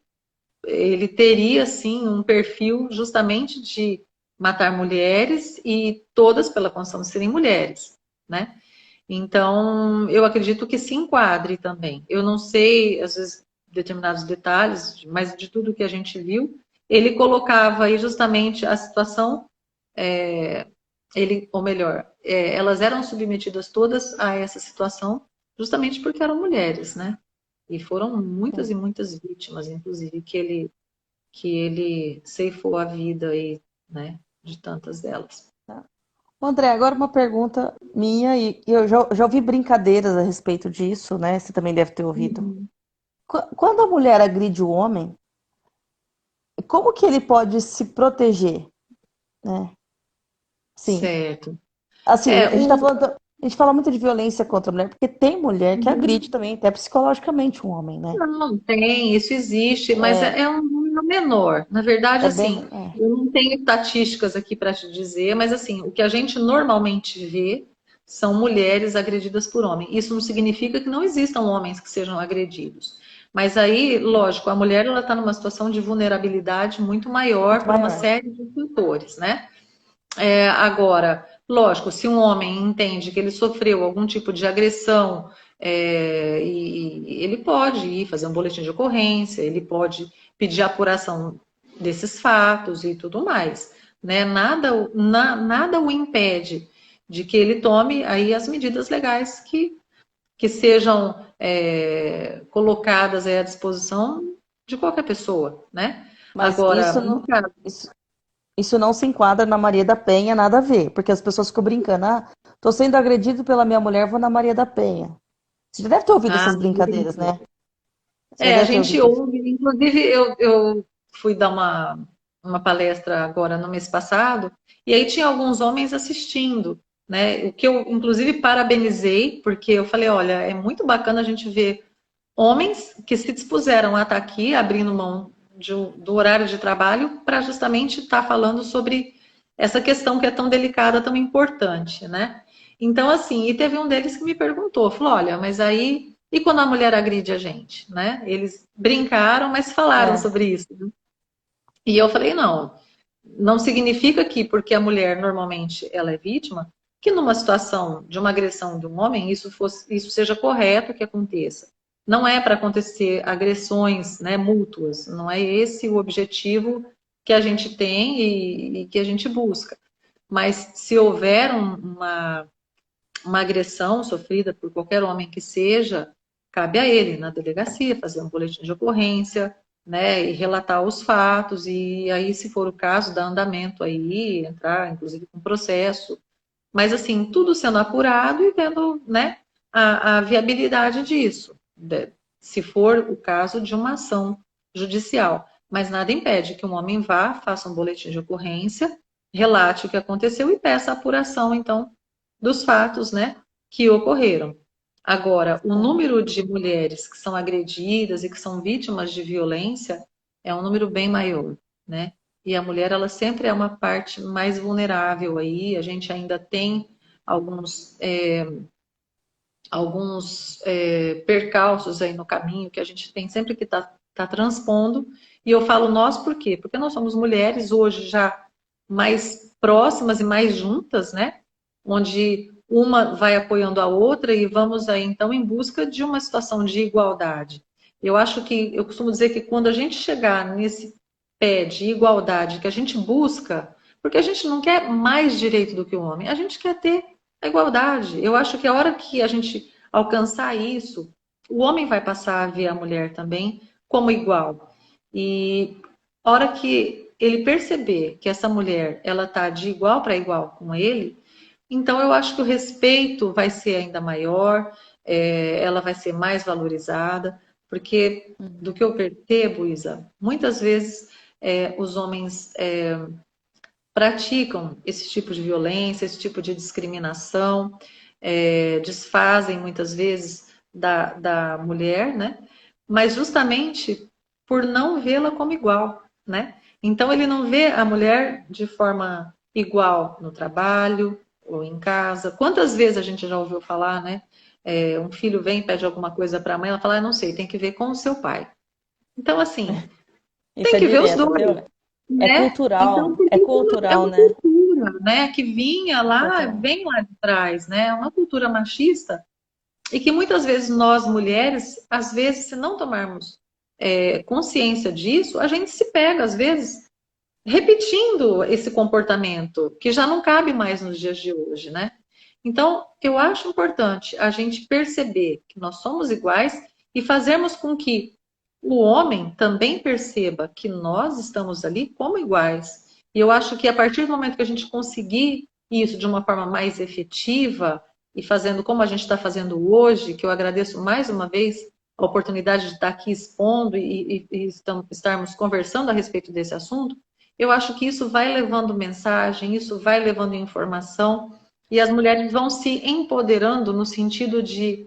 ele teria, sim, um perfil justamente de matar mulheres e todas pela condição de serem mulheres, né? Então, eu acredito que se enquadre também. Eu não sei, às vezes, determinados detalhes, mas de tudo que a gente viu, ele colocava aí justamente a situação, ou melhor, elas eram submetidas todas a essa situação justamente porque eram mulheres, né? E foram muitas Sim. e muitas vítimas, inclusive, que ele ceifou a vida aí, né, de tantas delas. Tá. André, agora uma pergunta minha, e eu já ouvi brincadeiras a respeito disso, né? Você também deve ter ouvido. Uhum. Quando a mulher agride o homem, como que ele pode se proteger, né? Sim. Certo. Assim, É, a gente tá falando, a gente fala muito de violência contra a mulher, porque tem mulher que agride também, até psicologicamente um homem, né? não tem, isso existe, mas É, é um número menor. Na verdade, é bem, assim, eu não tenho estatísticas aqui para te dizer, mas assim, o que a gente normalmente vê são mulheres agredidas por homem. Isso não significa que não existam homens que sejam agredidos. Mas aí, lógico, a mulher ela está numa situação de vulnerabilidade muito maior muito por uma maior. série de fatores, né? Agora, lógico, se um homem entende que ele sofreu algum tipo de agressão, e ele pode ir fazer um boletim de ocorrência, ele pode pedir apuração desses fatos e tudo mais, né? Nada o impede de que ele tome aí as medidas legais que sejam colocadas aí à disposição de qualquer pessoa, né? Mas Agora, no caso, isso, isso não se enquadra na Maria da Penha, nada a ver, porque as pessoas ficam brincando, ah, tô sendo agredido pela minha mulher, vou na Maria da Penha. Você já deve ter ouvido essas brincadeiras, né? Você já a deve ter gente ouvido isso. ouve, inclusive eu fui dar uma palestra agora no mês passado, e aí tinha alguns homens assistindo, né? O que eu, inclusive, parabenizei, porque eu falei, olha, é muito bacana a gente ver homens que se dispuseram a estar aqui, abrindo mão do horário de trabalho, para justamente estar falando sobre essa questão que é tão delicada, tão importante, né? Então, assim, e teve um deles que me perguntou, falou, olha, mas aí, e quando a mulher agride a gente, né? Eles brincaram, mas falaram É, sobre isso. E eu falei, não significa que porque a mulher normalmente ela é vítima, que numa situação de uma agressão de um homem isso seja correto que aconteça. Não é para acontecer agressões, né, mútuas. Não é esse o objetivo que a gente tem e que a gente busca. Mas se houver uma agressão sofrida por qualquer homem que seja, cabe a ele, na delegacia, fazer um boletim de ocorrência, né, e relatar os fatos, e aí, se for o caso, dar andamento aí, entrar, inclusive, com processo. Mas, assim, tudo sendo apurado e vendo, né, a viabilidade disso, se for o caso de uma ação judicial. Mas nada impede que um homem vá, faça um boletim de ocorrência, relate o que aconteceu e peça a apuração, então, dos fatos, né, que ocorreram. Agora, o é. número de mulheres que são agredidas e que são vítimas de violência é um número bem maior, né? E a mulher, ela sempre é uma parte mais vulnerável aí. A gente ainda tem alguns, percalços aí no caminho que a gente tem sempre que tá transpondo. E eu falo nós por quê? Porque nós somos mulheres hoje já mais próximas e mais juntas, né? Onde uma vai apoiando a outra e vamos aí então em busca de uma situação de igualdade. Eu acho que eu costumo dizer que quando a gente chegar nesse pé de igualdade que a gente busca, porque a gente não quer mais direito do que o homem, a gente quer ter a igualdade. Eu acho que a hora que a gente alcançar isso, o homem vai passar a ver a mulher também como igual. E a hora que ele perceber que essa mulher ela tá de igual para igual com ele, então eu acho que o respeito vai ser ainda maior, ela vai ser mais valorizada, porque Uhum. do que eu percebo, Isa, muitas vezes os homens praticam esse tipo de violência, esse tipo de discriminação, desfazem muitas vezes da mulher, né? Mas justamente por não vê-la como igual, né? Então ele não vê a mulher de forma igual no trabalho ou em casa. Quantas vezes a gente já ouviu falar, né? Um filho vem e pede alguma coisa para a mãe, ela fala, não sei, tem que ver com o seu pai. Então, assim, Isso tem é que ver os direto, dois, até né? Então, é porque é cultural, uma né? cultura, né, que vinha lá, Cultural. bem lá de trás, né? É uma cultura machista e que muitas vezes nós mulheres, às vezes, se não tomarmos consciência disso, a gente se pega, às vezes, repetindo esse comportamento que já não cabe mais nos dias de hoje, né? Então, eu acho importante a gente perceber que nós somos iguais e fazermos com que o homem também perceba que nós estamos ali como iguais. E eu acho que a partir do momento que a gente conseguir isso de uma forma mais efetiva e fazendo como a gente está fazendo hoje, que eu agradeço mais uma vez a oportunidade de estar aqui expondo e estarmos conversando a respeito desse assunto, eu acho que isso vai levando mensagem, isso vai levando informação e as mulheres vão se empoderando no sentido de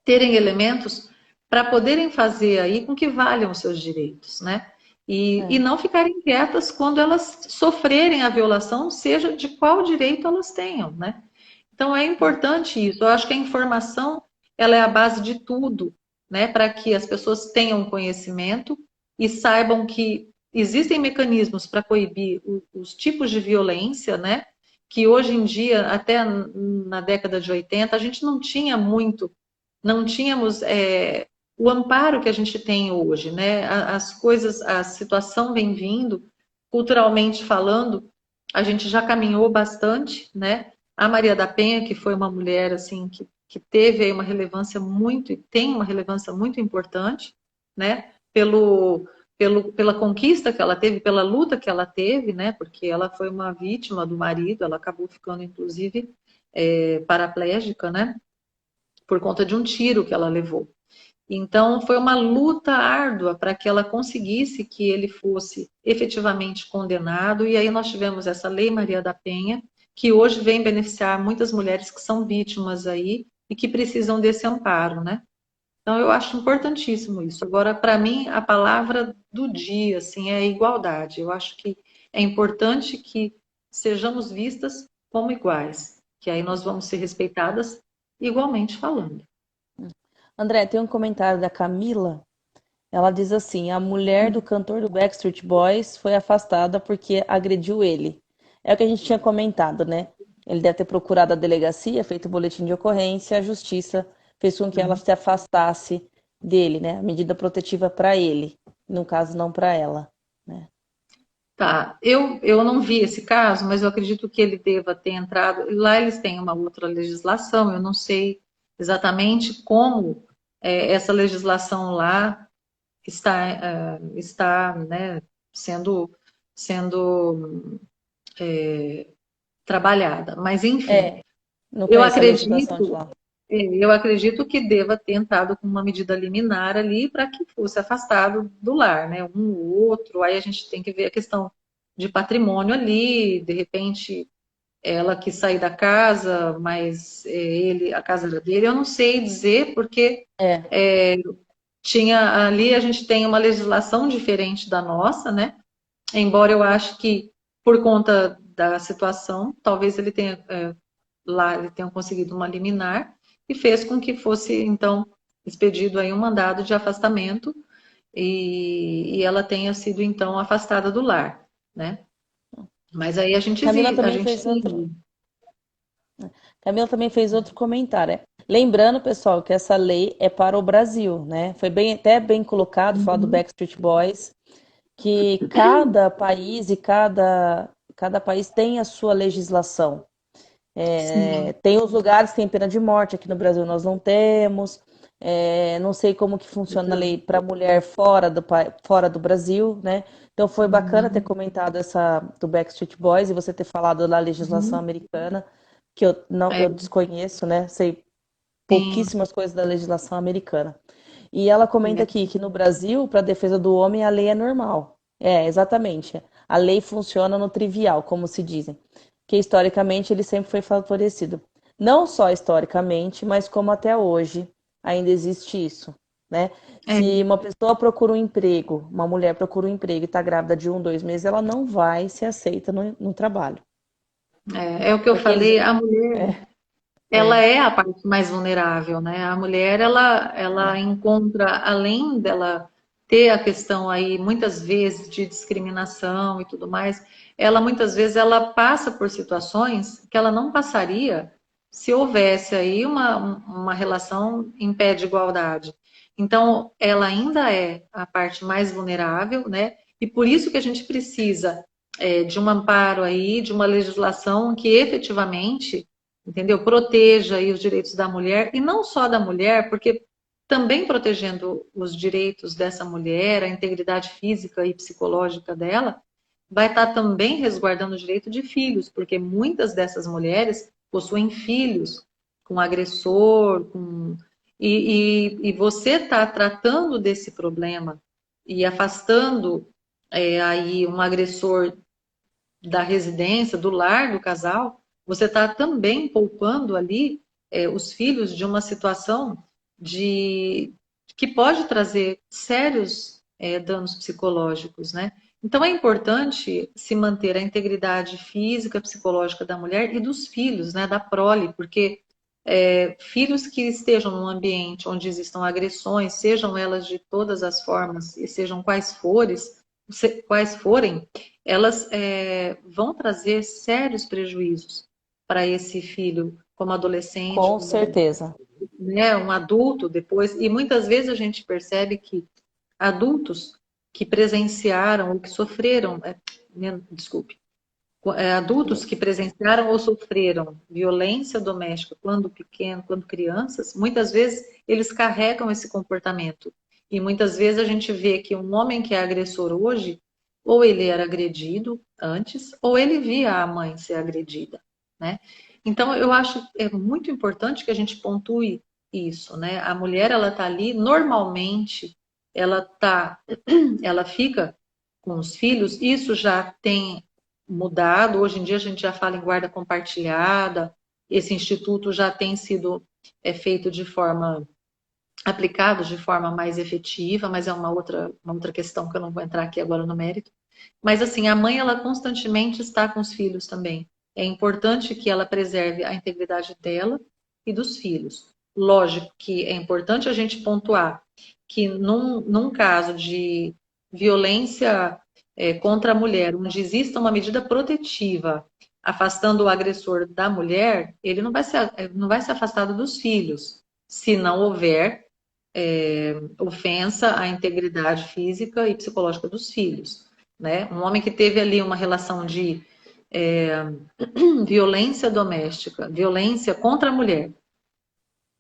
terem elementos para poderem fazer aí com que valham os seus direitos, né? E É. não ficarem quietas quando elas sofrerem a violação, seja de qual direito elas tenham, né? Então é importante isso. Eu acho que a informação ela é a base de tudo, né? Para que as pessoas tenham conhecimento e saibam que existem mecanismos para coibir os tipos de violência, né? Que hoje em dia, até na década de 80, a gente não tinha muito, não tínhamos o amparo que a gente tem hoje, né? As coisas, a situação vem vindo, culturalmente falando, a gente já caminhou bastante, né? A Maria da Penha, que foi uma mulher assim que teve aí uma relevância muito e tem uma relevância muito importante, né? Pela conquista que ela teve, pela luta que ela teve, né? Porque ela foi uma vítima do marido, ela acabou ficando inclusive paraplégica, né? Por conta de um tiro que ela levou. Então, foi uma luta árdua para que ela conseguisse que ele fosse efetivamente condenado, e aí nós tivemos essa Lei Maria da Penha, que hoje vem beneficiar muitas mulheres que são vítimas aí e que precisam desse amparo, né? Então, eu acho importantíssimo isso. Agora, para mim, a palavra do dia, assim, é igualdade. Eu acho que é importante que sejamos vistas como iguais, que aí nós vamos ser respeitadas igualmente falando. André, tem um comentário da Camila. Ela diz assim: a mulher do cantor do Backstreet Boys foi afastada porque agrediu ele. É o que a gente tinha comentado, né? Ele deve ter procurado a delegacia, feito o boletim de ocorrência, a justiça fez com que ela se afastasse dele, né? A medida protetiva para ele, no caso, não para ela, né? Tá, eu não vi esse caso, mas eu acredito que ele deva ter entrado. Lá eles têm uma outra legislação, eu não sei exatamente como essa legislação lá está né, sendo trabalhada. Mas, enfim, É, não eu conheço a legislação de acredito, lá. eu acredito que deva ter entrado com uma medida liminar ali para que fosse afastado do lar, né? Um ou outro. Aí a gente tem que ver a questão de patrimônio ali, de repente ela quis sair da casa, mas a casa era dele. Eu não sei dizer porque É, tinha ali a gente tem uma legislação diferente da nossa, né? Embora eu acho que por conta da situação, talvez ele tenha lá ele tenha conseguido uma liminar e fez com que fosse então expedido aí um mandado de afastamento e ela tenha sido então afastada do lar, né? Mas aí a gente Camila a também gente fez outro. Camila também fez outro comentário. Lembrando, pessoal, que essa lei é para o Brasil, né? Foi bem, até bem colocado, falar do uhum. Backstreet Boys, que cada país e cada país tem a sua legislação. Sim. Tem os lugares que tem pena de morte, aqui no Brasil nós não temos. Não sei como que funciona a lei para mulher fora do Brasil, né? Então foi bacana ter Uhum. comentado essa do Backstreet Boys e você ter falado da legislação Uhum. americana, que eu não É, eu desconheço, né? Sei sim. pouquíssimas coisas da legislação americana. E ela comenta É. aqui que no Brasil, para a defesa do homem, a lei é normal. É, exatamente. a lei funciona no trivial, como se dizem, que historicamente ele sempre foi favorecido. Não só historicamente, mas como até hoje ainda existe isso, né? Se É, uma pessoa procura um emprego, uma mulher procura um emprego e está grávida de 1, 2 meses, ela não vai ser aceita no trabalho. é o que eu Porque eles. falei, a mulher, É, ela é a parte mais vulnerável, né? A mulher, ela encontra, além dela ter a questão aí, muitas vezes, de discriminação e tudo mais, ela muitas vezes ela passa por situações que ela não passaria se houvesse aí uma relação em pé de igualdade. Então, ela ainda é a parte mais vulnerável, né? E por isso que a gente precisa de um amparo aí, de uma legislação que efetivamente, entendeu? Proteja aí os direitos da mulher, e não só da mulher, porque também protegendo os direitos dessa mulher, a integridade física e psicológica dela, vai estar também resguardando o direito de filhos, porque muitas dessas mulheres possuem filhos com agressor, e você está tratando desse problema e afastando aí um agressor da residência, do lar do casal, você está também poupando ali os filhos de uma situação de que pode trazer sérios danos psicológicos, né? Então é importante se manter a integridade física, psicológica da mulher e dos filhos, né, da prole, porque filhos que estejam num ambiente onde existam agressões, sejam elas de todas as formas e sejam quais forem, elas vão trazer sérios prejuízos para esse filho, como adolescente, com como, certeza. né, um adulto depois. E muitas vezes a gente percebe que adultos que presenciaram ou que sofreram, desculpe, adultos que presenciaram ou sofreram violência doméstica quando pequenos, quando crianças, muitas vezes eles carregam esse comportamento. E muitas vezes a gente vê que um homem que é agressor hoje, ou ele era agredido antes, ou ele via a mãe ser agredida, né? Então eu acho muito importante que a gente pontue isso, né? A mulher ela tá ali normalmente, ela fica com os filhos, isso já tem mudado. Hoje em dia a gente já fala em guarda compartilhada. Esse instituto já tem sido feito de forma aplicado de forma mais efetiva, mas é uma outra questão que eu não vou entrar aqui agora no mérito. Mas assim, a mãe ela constantemente está com os filhos também. É importante que ela preserve a integridade dela e dos filhos. Lógico que é importante a gente pontuar que num caso de violência contra a mulher, onde exista uma medida protetiva afastando o agressor da mulher, ele não vai ser afastado dos filhos, se não houver ofensa à integridade física e psicológica dos filhos. Né? Um homem que teve ali uma relação de violência doméstica, violência contra a mulher,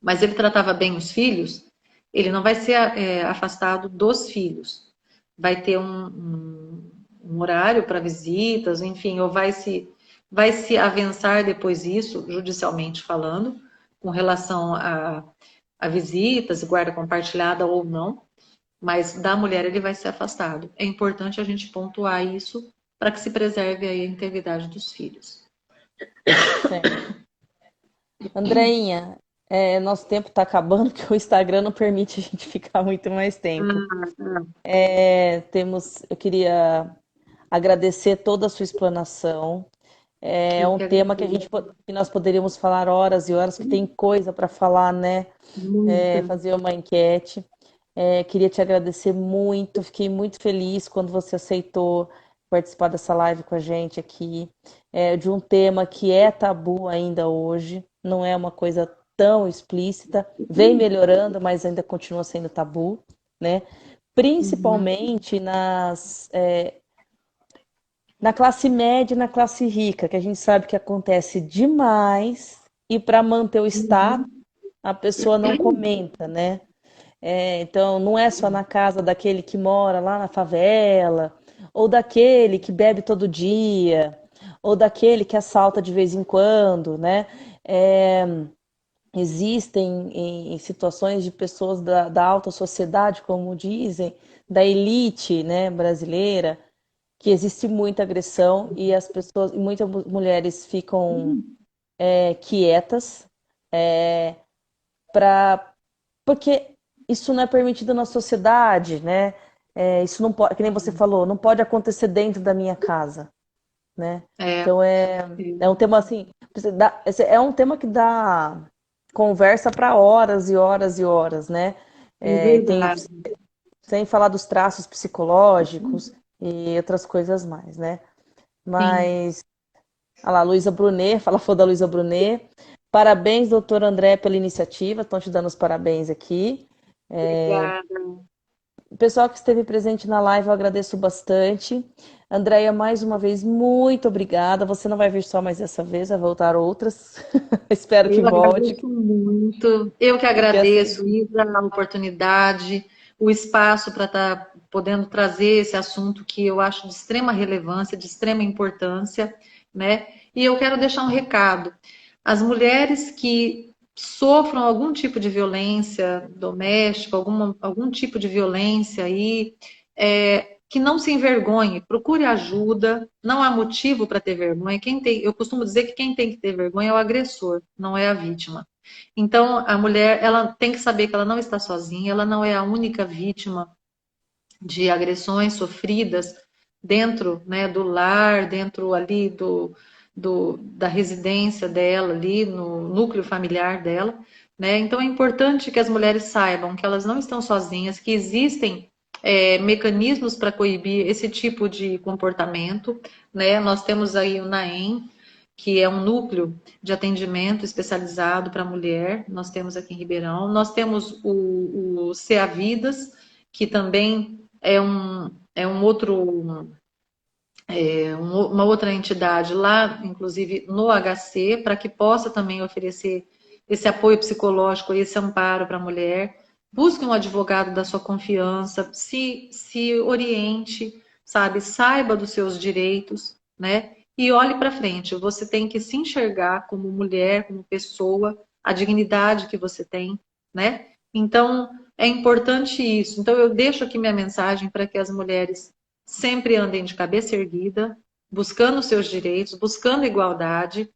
mas ele tratava bem os filhos, ele não vai ser afastado dos filhos. Vai ter um horário para visitas, enfim, ou vai se avançar depois isso, judicialmente falando, com relação a visitas, guarda compartilhada ou não, mas da mulher ele vai ser afastado. É importante a gente pontuar isso para que se preserve aí a integridade dos filhos. Certo. Andreinha, nosso tempo está acabando, que o Instagram não permite a gente ficar muito mais tempo. Eu queria agradecer toda a sua explanação. É Eu um que tema agradeço que nós poderíamos falar horas e horas, que tem coisa para falar, né? muito. Fazer uma enquete. Queria te agradecer muito, fiquei muito feliz quando você aceitou participar dessa live com a gente aqui, de um tema que é tabu ainda hoje, não é uma coisa tão explícita, vem melhorando, mas ainda continua sendo tabu, né? Uhum. Principalmente na classe média e na classe rica, que a gente sabe que acontece demais, e para manter o status, Uhum. a pessoa não comenta, né? Então, não é só na casa daquele que mora lá na favela, ou daquele que bebe todo dia, ou daquele que assalta de vez em quando, né? É, existem em situações de pessoas da alta sociedade, como dizem, da elite, né, brasileira, que existe muita agressão e as pessoas, e muitas mulheres ficam quietas, pra, porque isso não é permitido na sociedade, né? Isso não pode, que nem você falou, não pode acontecer dentro da minha casa, né? É, Então é um tema assim, é um tema que dá conversa para horas e horas e horas, né? é Tem, verdade. sem falar dos traços psicológicos e outras coisas mais, né? Sim. Mas, olha lá, Luísa Brunet, fala foi da Luísa Brunet. Parabéns, doutor André, pela iniciativa, estão te dando os parabéns aqui. Obrigada. O pessoal que esteve presente na live, eu agradeço bastante. Andréia, mais uma vez, muito obrigada. Você não vai vir só mais dessa vez, vai voltar outras. Espero que Eu volte, agradeço muito. Eu que porque assim, agradeço, Isa, a oportunidade, o espaço para estar podendo trazer esse assunto que eu acho de extrema relevância, de extrema importância, né? E eu quero deixar um recado. As mulheres que sofram algum tipo de violência doméstica, algum tipo de violência aí, que não se envergonhe, procure ajuda, não há motivo para ter vergonha. Eu costumo dizer que quem tem que ter vergonha é o agressor, não é a vítima. Então, a mulher, ela tem que saber que ela não está sozinha, ela não é a única vítima de agressões sofridas dentro, né, do lar, dentro ali da residência dela, ali no núcleo familiar dela, né? Então é importante que as mulheres saibam que elas não estão sozinhas, que existem mecanismos para coibir esse tipo de comportamento, né? Nós temos aí o NAEM, que é um núcleo de atendimento especializado para a mulher, nós temos aqui em Ribeirão, nós temos o CA Vidas, que também é um outro, uma outra entidade lá, inclusive no HC, para que possa também oferecer esse apoio psicológico e esse amparo para a mulher. Busque um advogado da sua confiança, se oriente, sabe, saiba dos seus direitos, né? E olhe para frente. Você tem que se enxergar como mulher, como pessoa, a dignidade que você tem, né? Então, é importante isso. Então, eu deixo aqui minha mensagem para que as mulheres sempre andem de cabeça erguida, buscando seus direitos, buscando igualdade.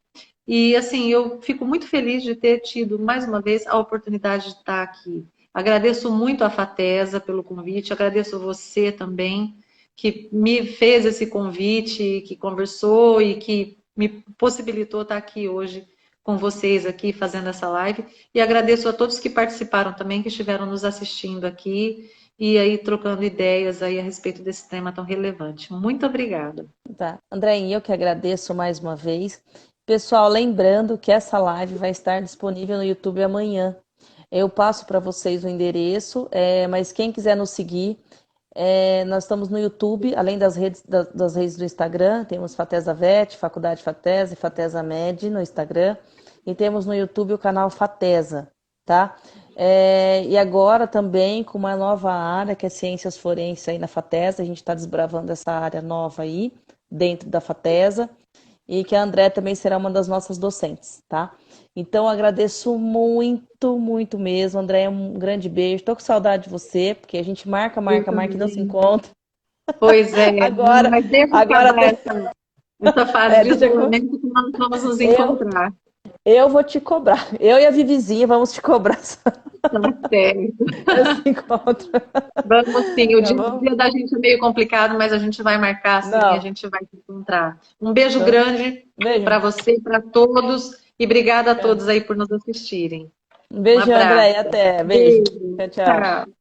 E, assim, eu fico muito feliz de ter tido, mais uma vez, a oportunidade de estar aqui. Agradeço muito a Fatesa pelo convite, agradeço você também, que me fez esse convite, que conversou e que me possibilitou estar aqui hoje com vocês aqui fazendo essa live. E agradeço a todos que participaram também, que estiveram nos assistindo aqui e aí trocando ideias aí a respeito desse tema tão relevante. Muito obrigada. tá. Andréia, eu que agradeço mais uma vez. Pessoal, lembrando que essa live vai estar disponível no YouTube amanhã. Eu passo para vocês o endereço, mas quem quiser nos seguir, nós estamos no YouTube, além das redes do Instagram, temos Fatesa Vet, Faculdade Fatesa e Fatesa Med no Instagram, e temos no YouTube o canal Fatesa, tá? E agora também com uma nova área, que é Ciências Forenses aí na Fatesa, a gente está desbravando essa área nova aí, dentro da Fatesa, e que a André também será uma das nossas docentes, tá? Então, agradeço muito, muito mesmo. André, um grande beijo. Tô com saudade de você, porque a gente Eu marca e não se também. encontra. Pois é, Agora, mas deixa agora acabar tem... essa fase de deixa eu... isolamento que nós vamos nos eu, encontrar. eu vou te cobrar. Eu e a Vivizinha vamos te cobrar Tá certo. esse encontro. Vamos sim. O Tá dia, bom? dia da gente é meio complicado, mas a gente vai marcar sim, a Não. gente vai se encontrar. Um beijo Então, grande beijo. para você e para todos. E obrigada a todos aí por nos assistirem. Um Um beijo, abraço. André. Até. Beijo. Beijo. Tchau, tchau. Tchau.